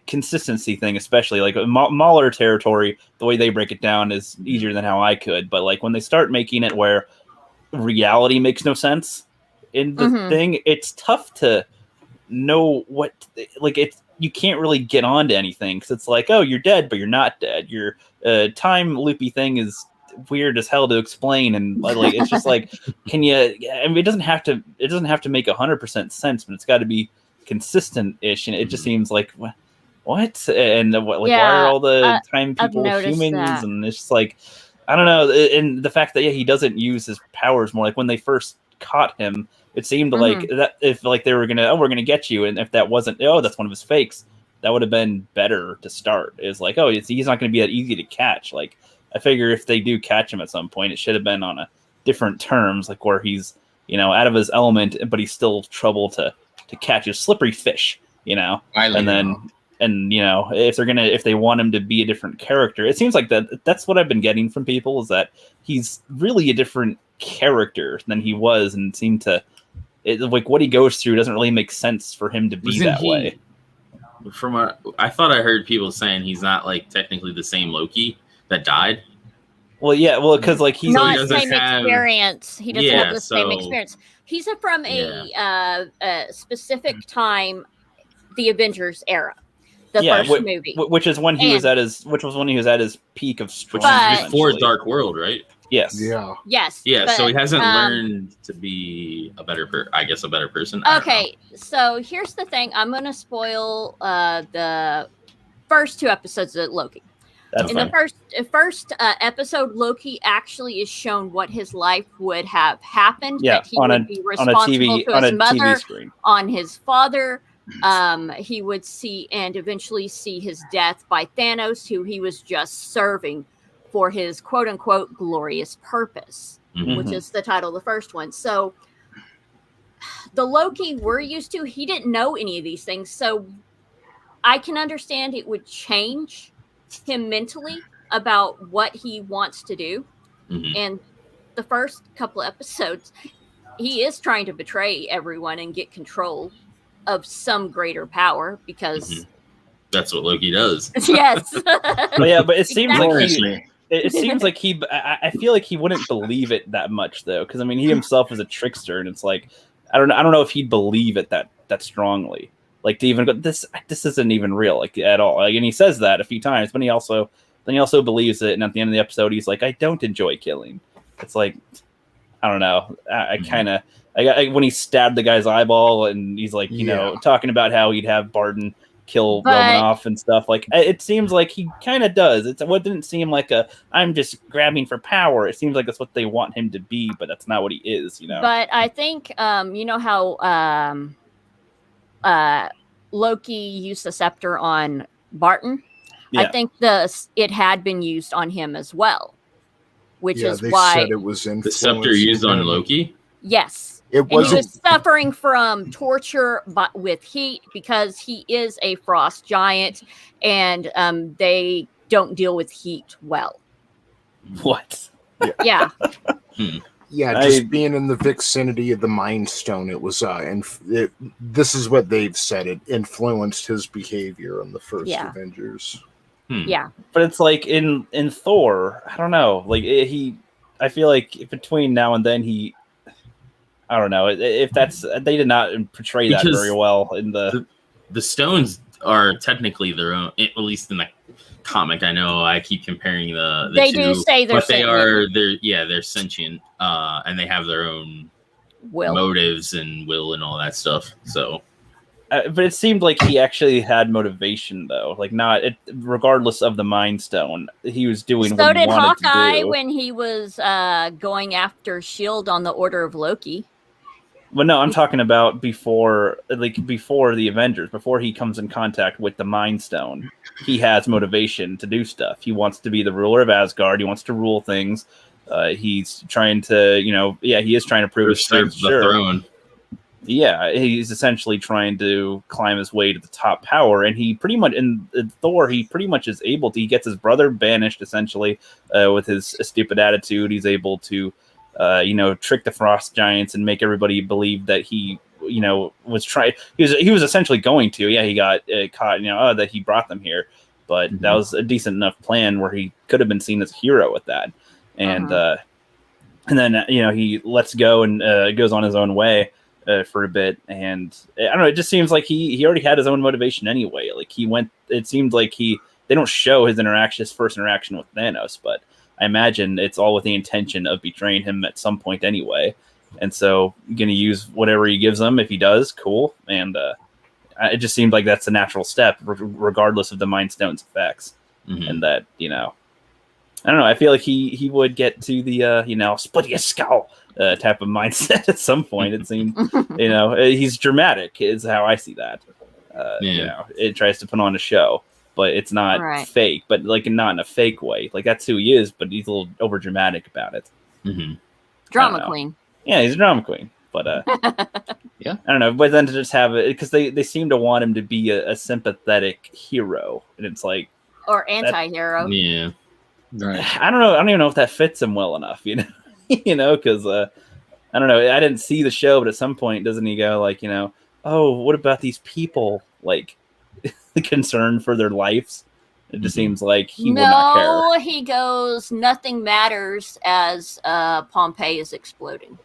consistency thing, especially like Mahler territory. The way they break it down is easier than how I could, but like when they start making it where reality makes no sense in the thing, it's tough to know what, like, you can't really get onto anything, because it's like, oh, you're dead but you're not dead, your time loopy thing is weird as hell to explain, and like it's just like, can you, I mean, it doesn't have to make 100% sense, but it's got to be consistent-ish, and it just seems like, what, and why are all the time people humans, and it's just like, I don't know. And the fact that he doesn't use his powers more, like when they first caught him, it seemed like that if like they were we're gonna get you, and if that wasn't, that's one of his fakes, that would have been better to start. It's like, he's not gonna be that easy to catch. Like, I figure if they do catch him at some point, it should have been on a different terms, like where he's out of his element, but he's still trouble to catch, a slippery fish, And if they want him to be a different character, it seems like that's what I've been getting from people, is that he's really a different character than he was, and seemed to, like, what he goes through doesn't really make sense for him to be that way. From what I thought, I heard people saying he's not like technically the same Loki that died. Well, yeah, because like he's not the same experience. He doesn't have the same experience. He's from a specific time, the Avengers era. The first movie, which is when he was at his peak of strength, which is before Dark World, right? Yes. Yeah. Yes. Yeah. So he hasn't learned to be a better person. Okay. So here's the thing. I'm going to spoil the first 2 episodes of Loki. That's in fine. the first episode, Loki actually is shown what his life would have happened. Yeah. That he would be responsible to his mother, on his father. He would see and eventually see his death by Thanos, who he was just serving for his quote unquote glorious purpose, which is the title of the first one. So the Loki we're used to, he didn't know any of these things. So I can understand it would change him mentally about what he wants to do. And the first couple of episodes, he is trying to betray everyone and get control of some greater power, because that's what Loki does. Yes. But it seems like I feel like he wouldn't believe it that much, though, because I mean, he himself is a trickster, and it's like, I don't know if he'd believe it that strongly, like to even go, this isn't even real, like, at all. Like, and he says that a few times, but he also believes it, and at the end of the episode, he's like, I don't enjoy killing. It's like, I don't know. I kind of. When he stabbed the guy's eyeball, and he's like, talking about how he'd have Barton kill Romanoff and stuff. Like, it seems like he kind of does. It didn't seem like I'm just grabbing for power. It seems like that's what they want him to be, but that's not what he is, But I think, how Loki used the scepter on Barton. Yeah. I think it had been used on him as well, which is why said it was the scepter used on Loki. Yes. He was suffering from torture with heat, because he is a frost giant, and they don't deal with heat well. What? Yeah. Yeah, just being in the vicinity of the Mind Stone, it was, this is what they've said, it influenced his behavior in the first Avengers. Yeah. But it's like in Thor, I don't know, like I feel like between now and then I don't know if they did not portray that very well in the stones are technically their own, at least in the comic. I know I keep comparing the they two, do say they're but they're sentient, and they have their own will, motives and will and all that stuff. So But it seemed like he actually had motivation, though. Like, regardless of the Mind Stone, he was doing what he wanted to do. So did Hawkeye when he was going after S.H.I.E.L.D. on the Order of Loki. Well, no, I'm talking about before the Avengers, before he comes in contact with the Mind Stone. He has motivation to do stuff. He wants to be the ruler of Asgard. He wants to rule things. He's trying to, he is trying to prove his strength. The throne. Yeah, he's essentially trying to climb his way to the top power, and he pretty much in Thor, he pretty much is able to. He gets his brother banished essentially with his stupid attitude. He's able to, trick the Frost Giants and make everybody believe that he, was trying. He was essentially going to. Yeah, he got caught. That he brought them here, but that was a decent enough plan where he could have been seen as a hero with that, and then he lets go and goes on his own way. For a bit, and I don't know. It just seems like he already had his own motivation anyway. Like it seemed like they don't show his first interaction with Thanos, but I imagine it's all with the intention of betraying him at some point anyway. And so, going to use whatever he gives them. If he does, cool. And it just seemed like that's the natural step, regardless of the Mind Stone's effects. And that I don't know. I feel like he would get to the split your skull type of mindset at some point. It seems he's dramatic is how I see that. It tries to put on a show, but it's not fake. But like not in a fake way. Like that's who he is, but he's a little over dramatic about it. Drama queen. Yeah, he's a drama queen. But yeah, I don't know. But then to just have it because they seem to want him to be a sympathetic hero, and it's like or anti-hero. Yeah. Right. I don't know. I don't even know if that fits him well enough, because I don't know. I didn't see the show, but at some point, doesn't he go like, oh, what about these people? Like, concerned for their lives? It just seems like he would not care. No, he goes, nothing matters as Pompeii is exploding.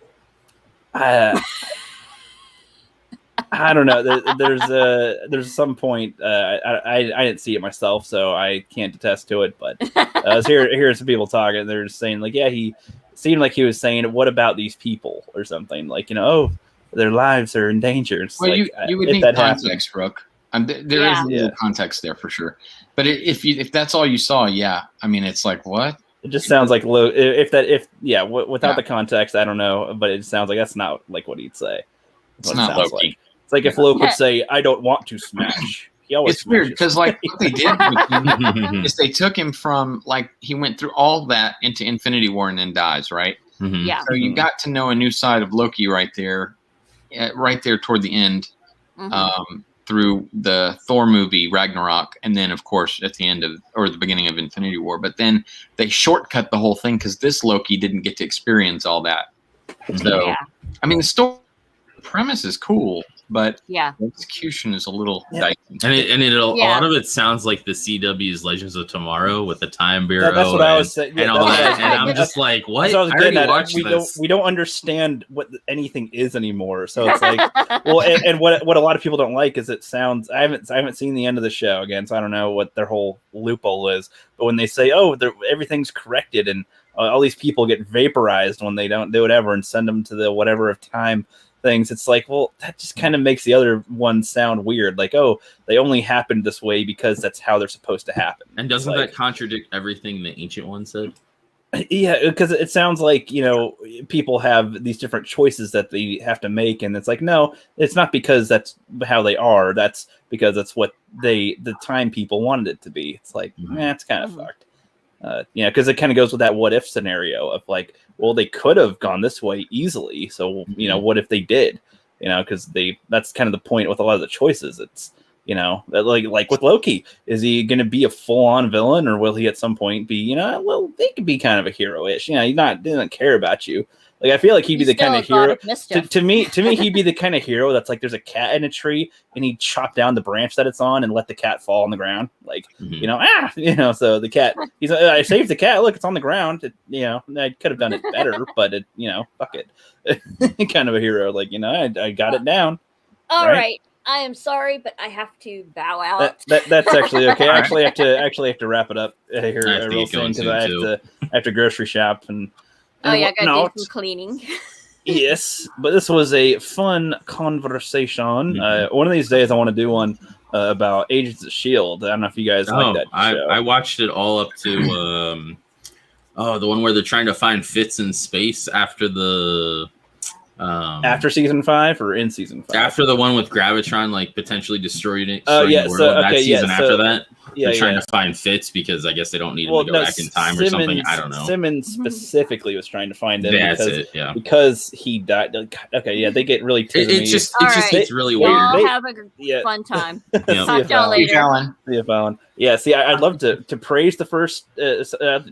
I don't know. There's some point. I didn't see it myself, so I can't attest to it. But I was hearing some people talking. They're just saying like, yeah, he seemed like he was saying, "What about these people?" or something like, their lives are in danger. It's well, like, you would need context, Brooke. There is a little context there for sure. But if that's all you saw, I mean, it's like what? It just sounds like without the context, I don't know, but it sounds like that's not like what he'd say. It's not Loki. Like. It's like if Loki would say, "I don't want to smash." It's weird because like what they did with him is they took him from like he went through all that into Infinity War and then dies, right? Yeah. So you got to know a new side of Loki right there toward the end, through the Thor movie Ragnarok, and then of course at the end of or the beginning of Infinity War. But then they shortcut the whole thing because this Loki didn't get to experience all that. So I mean, the story premise is cool. But the execution is a little dicey. And a lot of it sounds like the CW's Legends of Tomorrow with the Time Bureau. That's what I was saying. And all that. And I'm just like, what? So I was getting watched this. We don't understand what anything is anymore. So it's like, well, and what a lot of people don't like is it sounds. I haven't seen the end of the show again, so I don't know what their whole loophole is. But when they say, oh, everything's corrected and all these people get vaporized when they don't do whatever and send them to the whatever of time things, it's like, well, that just kind of makes the other one sound weird. Like, oh, they only happened this way because that's how they're supposed to happen. And doesn't that contradict everything the Ancient One said? Yeah, because it sounds like, people have these different choices that they have to make. And it's like, no, it's not because that's how they are. That's because that's what the time people wanted it to be. It's like, it's kind of fucked. Because it kind of goes with that what if scenario of like, well, they could have gone this way easily. So, what if they did? Because that's kind of the point with a lot of the choices. It's, like with Loki, is he going to be a full on villain or will he at some point be, well, they could be kind of a hero-ish. He doesn't care about you. Like, I feel like he'd be the kind of hero to me, he'd be the kind of hero that's like, there's a cat in a tree and he'd chop down the branch that it's on and let the cat fall on the ground. Like, so the cat, he's I saved the cat. Look, it's on the ground. I could have done it better, but fuck it. Kind of a hero. Like, I got it down. All right. I am sorry, but I have to bow out. That's actually okay. I actually have to wrap it up here real soon because I have to grocery shop and. I gotta do some cleaning. Yes, but this was a fun conversation. One of these days, I want to do one about Agents of S.H.I.E.L.D. I don't know if you guys like that show. I watched it all up to the one where they're trying to find Fitz in space after the after season 5 or in season 5? After the one with Gravitron like potentially destroying the yeah, world. so, That season after that. Yeah, they're trying to find Fitz because I guess they don't need him to go back in time or something. I don't know. Simmons specifically was trying to find him because he died. Okay, yeah, they get really it's really weird. Y'all have a fun time. Talk to y'all later. See you, Fallon. Yeah, see, I'd love to praise the first,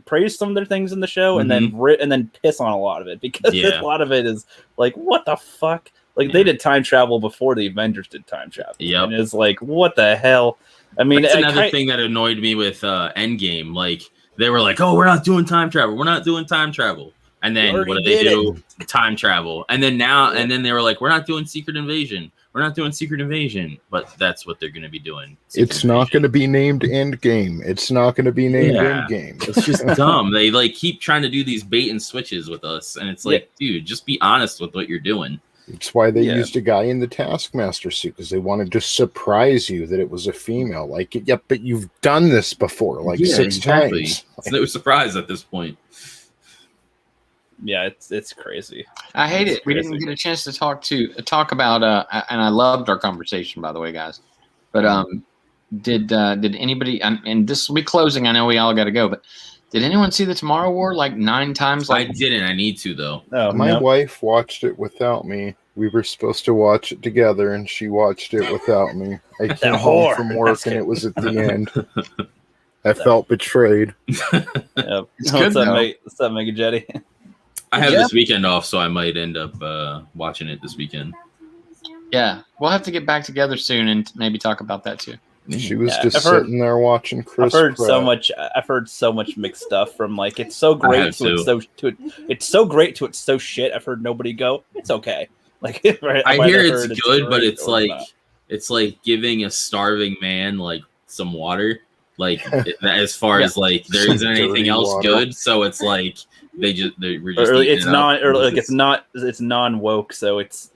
praise some of their things in the show, and then piss on a lot of it because a lot of it is like, what the fuck? Like they did time travel before the Avengers did time travel. Yeah, and it's like, what the hell? I mean, that's another thing that annoyed me with Endgame. Like they were like, "Oh, we're not doing time travel. We're not doing time travel." And then what do they do? Time travel. And then and then they were like, "We're not doing Secret Invasion. We're not doing Secret Invasion." But that's what they're going to be doing. It's not going to be named Endgame. It's not going to be named Endgame. It's just dumb. They like keep trying to do these bait and switches with us, and it's like, dude, just be honest with what you're doing. It's why they used a guy in the Taskmaster suit, because they wanted to surprise you that it was a female. Like, but you've done this before, like 6 times. It's no surprise at this point. Yeah, it's crazy. I hate it. We didn't get a chance to talk about and I loved our conversation, by the way, guys. But did anybody? And this will be closing. I know we all got to go, but did anyone see the Tomorrow War like 9 times? I didn't. I need to though. Oh, my wife watched it without me. We were supposed to watch it together, and she watched it without me. I came home from work, and it was at the end. I felt betrayed. What's up, mate? What's up, Mega Jetty? I have this weekend off, so I might end up watching it this weekend. Yeah, we'll have to get back together soon and maybe talk about that too. She was just sitting there watching Chris. I've heard so much mixed stuff from like it's so great it's so great to it's so shit. I've heard nobody go, it's okay. Like I hear it's good, but it's like giving a starving man like some water. Like as far as like there isn't anything else good, so it's like it's non woke, so it's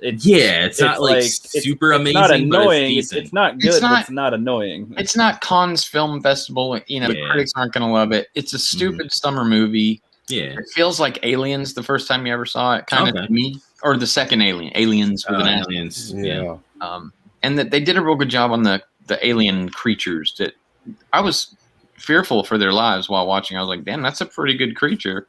not like super amazing. Not annoying. But it's not good. But it's not annoying. It's not Cannes Film Festival. You know, the critics aren't going to love it. It's a stupid summer movie. Yeah, it feels like Aliens the first time you ever saw it, kind of to me, or the second Aliens with an Aliens. Yeah. And that they did a real good job on the alien creatures. That I was fearful for their lives while watching. I was like, damn, that's a pretty good creature.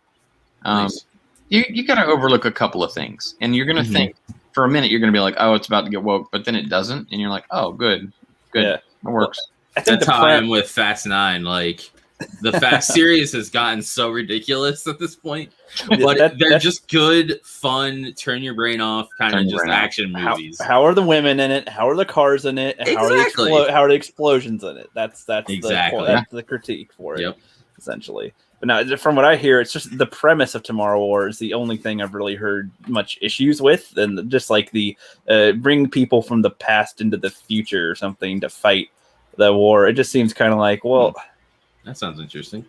Nice. You got to overlook a couple of things, and you're going to think for a minute you're going to be like, oh, it's about to get woke, but then it doesn't, and you're like, oh, good, it works. I think the time with Fast 9, like the Fast series has gotten so ridiculous at this point, but they're just good, fun, turn your brain off kind of just action movies. How are the women in it? How are the cars in it? Exactly. How are the explosions in it? That's exactly that's the critique for it, essentially. But now, from what I hear, it's just the premise of Tomorrow War is the only thing I've really heard much issues with, and just like the bring people from the past into the future or something to fight the war. It just seems kind of like, well, that sounds interesting.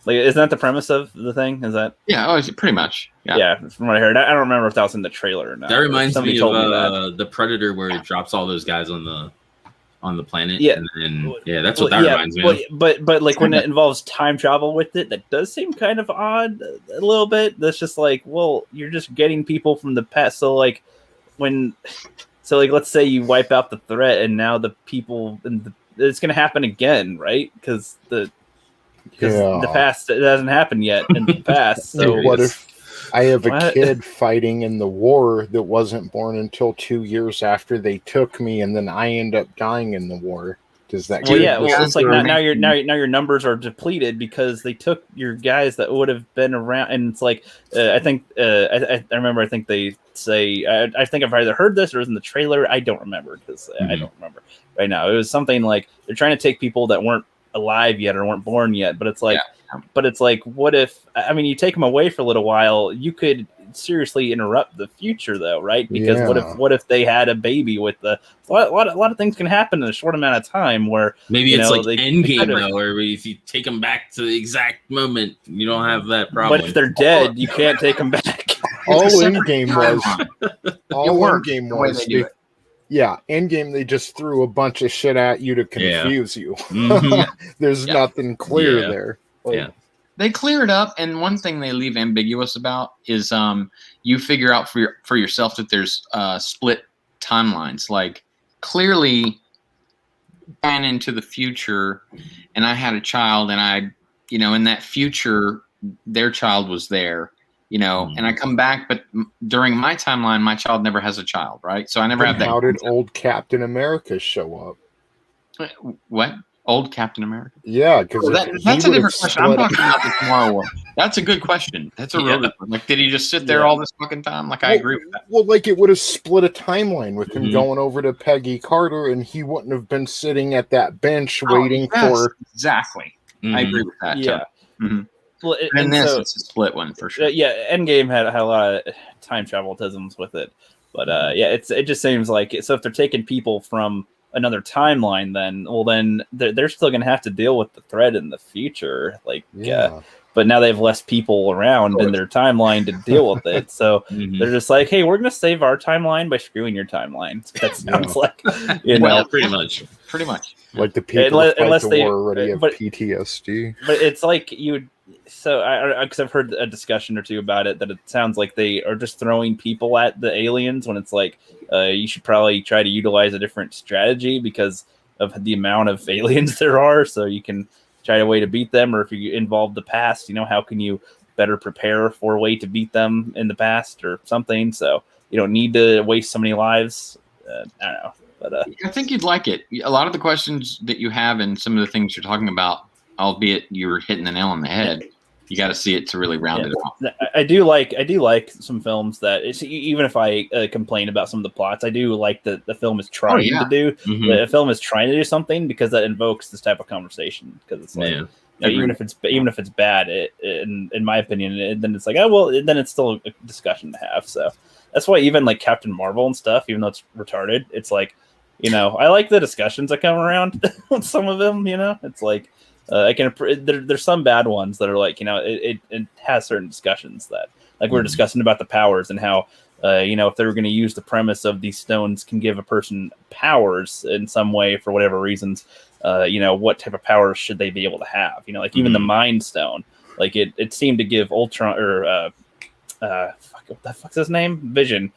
Like, isn't that the premise of the thing? Is that? Yeah, pretty much. Yeah, from what I heard, I don't remember if that was in the trailer or not. That reminds me of the Predator, where it drops all those guys on the planet. Yeah, and that's what that reminds me of. But like when it involves time travel with it, that does seem kind of odd a little bit. That's just like, well, you're just getting people from the past. So like let's say you wipe out the threat, and now the people it's going to happen again, right? Because the past, it hasn't happened yet in the past. So what if I have a kid fighting in the war that wasn't born until 2 years after they took me, and then I end up dying in the war? Does that? It's like now your numbers are depleted because they took your guys that would have been around, and it's like I think I remember. I think they say I think I've either heard this or it was in the trailer. I don't remember because I don't remember right now. It was something like they're trying to take people that weren't alive yet or weren't born yet, but it's like what if, I mean, you take them away for a little while, you could seriously interrupt the future though, right? Because what if they had a baby with a lot of things can happen in a short amount of time, where maybe it's like Endgame though, or if you take them back to the exact moment, you don't have that problem. But if they're dead, you can't take them back. all in game was all in game the way was they do it. yeah, in game they just threw a bunch of shit at you to confuse you. There's nothing clear there. Like, they clear it up, and one thing they leave ambiguous about is you figure out for yourself that there's split timelines. Like clearly, going into the future, and I had a child, and I, in that future, their child was there. And I come back, but during my timeline, my child never has a child, right? So I never have that. How did old Captain America show up? What? Old Captain America? Yeah, because that's a different question. I'm talking about the Tomorrow War. That's a good question. That's a real good one. Like, did he just sit there all this fucking time? Like, I agree with that. Well, like, it would have split a timeline with him going over to Peggy Carter, and he wouldn't have been sitting at that bench waiting for... Exactly. I agree with that, yeah. Well, and this is a split one for sure. Endgame had a lot of time travelisms with it, but it just seems like so if they're taking people from another timeline, then they're still gonna have to deal with the threat in the future, but now they have less people around in their timeline to deal with it, so they're just like, hey, we're gonna save our timeline by screwing your timeline. That sounds like pretty much like the people that fight the war already have PTSD. But it's like you would. So, because I've heard a discussion or two about it, that it sounds like they are just throwing people at the aliens when it's like you should probably try to utilize a different strategy because of the amount of aliens there are. So you can try a way to beat them, or if you involve the past, how can you better prepare for a way to beat them in the past or something? So you don't need to waste so many lives. I don't know, but I think you'd like it. A lot of the questions that you have and some of the things you're talking about, albeit you're hitting the nail on the head, you got to see it to really round it out. I do like some films that even if I complain about some of the plots, I do like that the film is trying to do. The film is trying to do something because that invokes this type of conversation. Because it's like even if it's bad, in my opinion, then it's like then it's still a discussion to have. So that's why even like Captain Marvel and stuff, even though it's retarded, it's like I like the discussions that come around with some of them. It's like. There's some bad ones that are like, it has certain discussions that like we're discussing about the powers and how, if they were going to use the premise of these stones can give a person powers in some way for whatever reasons, what type of powers should they be able to have? Like even the Mind Stone, like it seemed to give Ultron or what the fuck's his name? Vision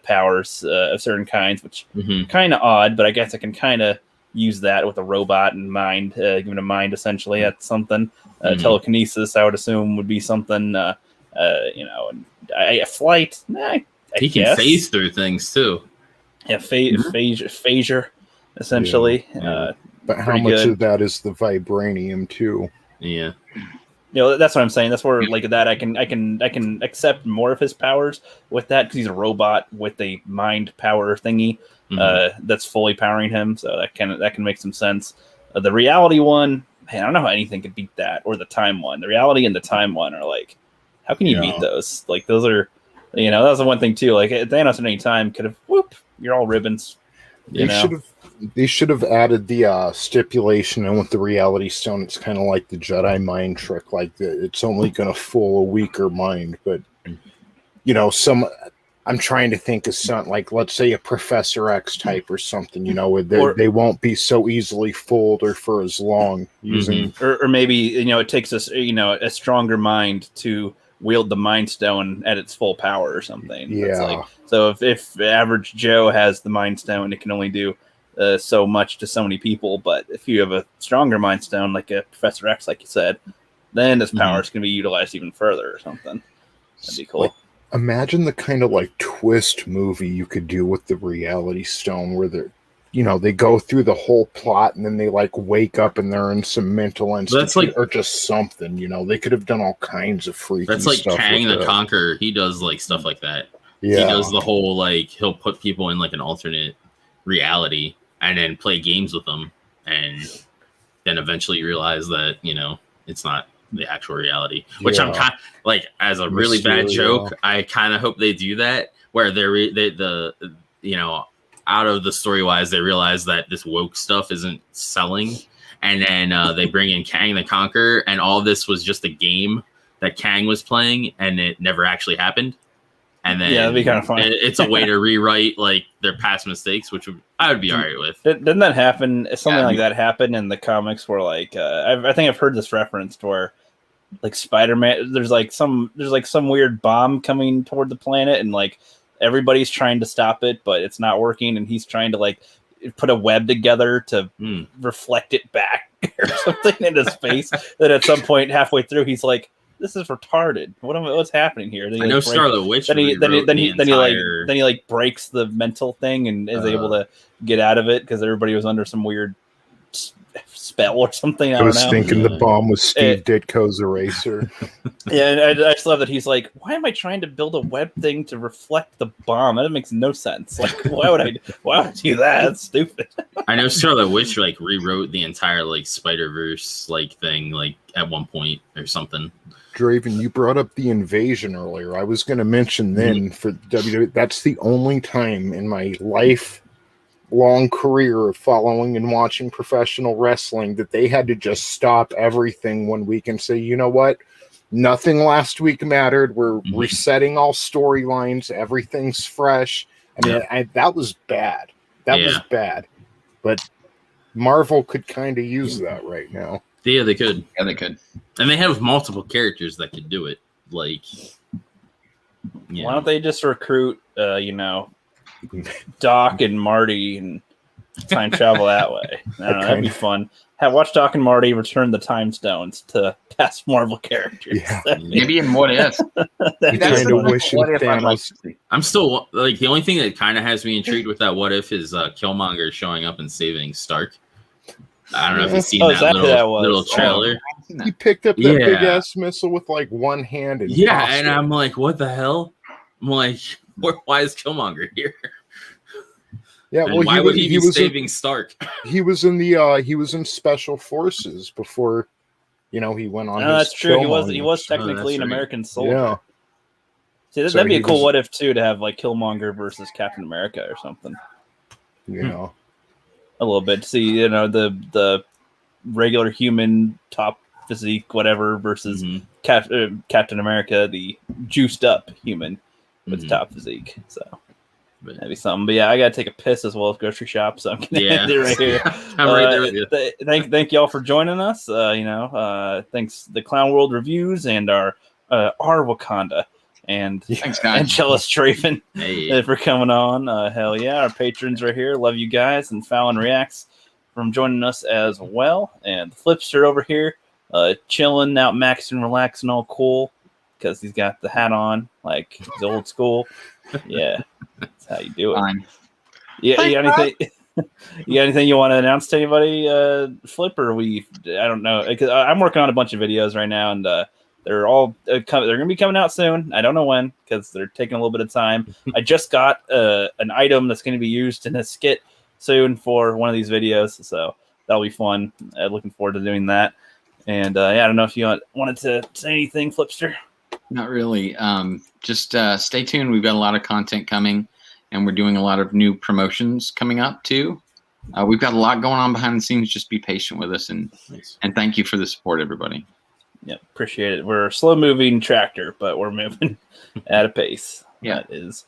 powers of certain kinds, which kind of odd, but I guess I can kind of use that with a robot and mind, given a mind essentially. That's something. Telekinesis, I would assume, would be something. And flight. He can phase through things too. Yeah, phasure, essentially. But how much of that is the vibranium too? Yeah. That's what I'm saying. That's where like that I can accept more of his powers with that because he's a robot with a mind power thingy. That's fully powering him, so that can make some sense. The reality one, man, I don't know how anything could beat that, or the time one. The reality and the time one are like, how can you beat those? Like those are, that was the one thing too. Like Thanos at any time could have, you're all ribbons. They should have added the stipulation, and with the reality stone, it's kind of like the Jedi mind trick. Like it's only going to fool a weaker mind, but I'm trying to think of something like, let's say, a Professor X type or something, they won't be so easily fooled or for as long using. Or maybe, it takes us, a stronger mind to wield the Mind Stone at its full power or something. Yeah. So if average Joe has the Mind Stone, it can only do so much to so many people. But if you have a stronger Mind Stone, like a Professor X, like you said, then his power is going to be utilized even further or something. That'd be cool. Imagine the kind of like twist movie you could do with the reality stone where they go through the whole plot and then they like wake up and they're in some mental institute or just something, they could have done all kinds of freaky stuff. That's like Kang the Conqueror. He does like stuff like that. Yeah. He does the whole like he'll put people in like an alternate reality and then play games with them and then eventually realize that, it's not the actual reality, which I'm kind of like, as a really bad joke, I kind of hope they do that where out of the story wise, they realize that this woke stuff isn't selling. And then they bring in Kang the Conqueror, and all this was just a game that Kang was playing and it never actually happened. and then that'd be kind of fun. It's a way to rewrite like their past mistakes, which I would be all right with. Didn't that happen? Something like that happened in the comics where like I think I've heard this referenced where like Spider-Man, there's like some weird bomb coming toward the planet, and like everybody's trying to stop it, but it's not working, and he's trying to like put a web together to reflect it back or something into space. Then at some point halfway through, he's like, "This is retarded. What's happening here?" Then I know Scarlet Witch. Then he like breaks the mental thing and is able to get out of it because everybody was under some weird spell or something. I was thinking the bomb was Steve Ditko's eraser. Yeah, and I just love that he's like, "Why am I trying to build a web thing to reflect the bomb? That makes no sense. Like, why would I do that? That's stupid." I know Scarlet Witch like rewrote the entire like Spider-Verse like thing like at one point or something. Draven, you brought up the invasion earlier. I was going to mention then for WWE, that's the only time in my lifelong career of following and watching professional wrestling that they had to just stop everything one week and say, you know what? Nothing last week mattered. We're resetting all storylines. Everything's fresh. I mean, that was bad. That was bad. But Marvel could kind of use that right now. Yeah, they could. Yeah, they could. And they have multiple characters that could do it. Like, why don't they just recruit, Doc and Marty and time travel that way? I don't know, that'd be fun. Watch Doc and Marty return the time stones to past Marvel characters. Yeah. Maybe in What If. I'm still like the only thing that kind of has me intrigued with that What If is Killmonger showing up and saving Stark. I don't know if you've seen that little trailer. He picked up that big ass missile with like one hand. And and I'm like, what the hell? I'm like, why is Killmonger here? Yeah, well, why would he be saving Stark? He was in special forces before, he went on. No, that's true. He was technically an American soldier. Yeah. See, that'd be a cool What If too, to have like Killmonger versus Captain America or something. A little bit. See, the regular human top physique, whatever, versus Captain America, the juiced up human with top physique. So that'd be something. But yeah, I gotta take a piss as well as grocery shop, so I'm gonna end it right here. I'm right there with you. Thank y'all for joining us. Thanks the Clown World Reviews and our Wakanda. And Angelous Draven for coming on. Hell yeah, our patrons right here. Love you guys. And Fallon Reacts from joining us as well. And the Flipster over here, chilling out, maxing, relaxing, all cool because he's got the hat on like he's old school. Yeah, that's how you do it. Fine. Yeah, you got anything? You got anything you want to announce to anybody, Flip? Or I don't know, because I'm working on a bunch of videos right now, and they're all they're going to be coming out soon. I don't know when because they're taking a little bit of time. I just got an item that's going to be used in a skit soon for one of these videos, so that'll be fun. Looking forward to doing that. And I don't know if you wanted to say anything, Flipster. Not really. Just stay tuned. We've got a lot of content coming, and we're doing a lot of new promotions coming up too. We've got a lot going on behind the scenes. Just be patient with us, and thank you for the support, everybody. Yeah, appreciate it. We're a slow-moving tractor, but we're moving at a pace. Yeah, that is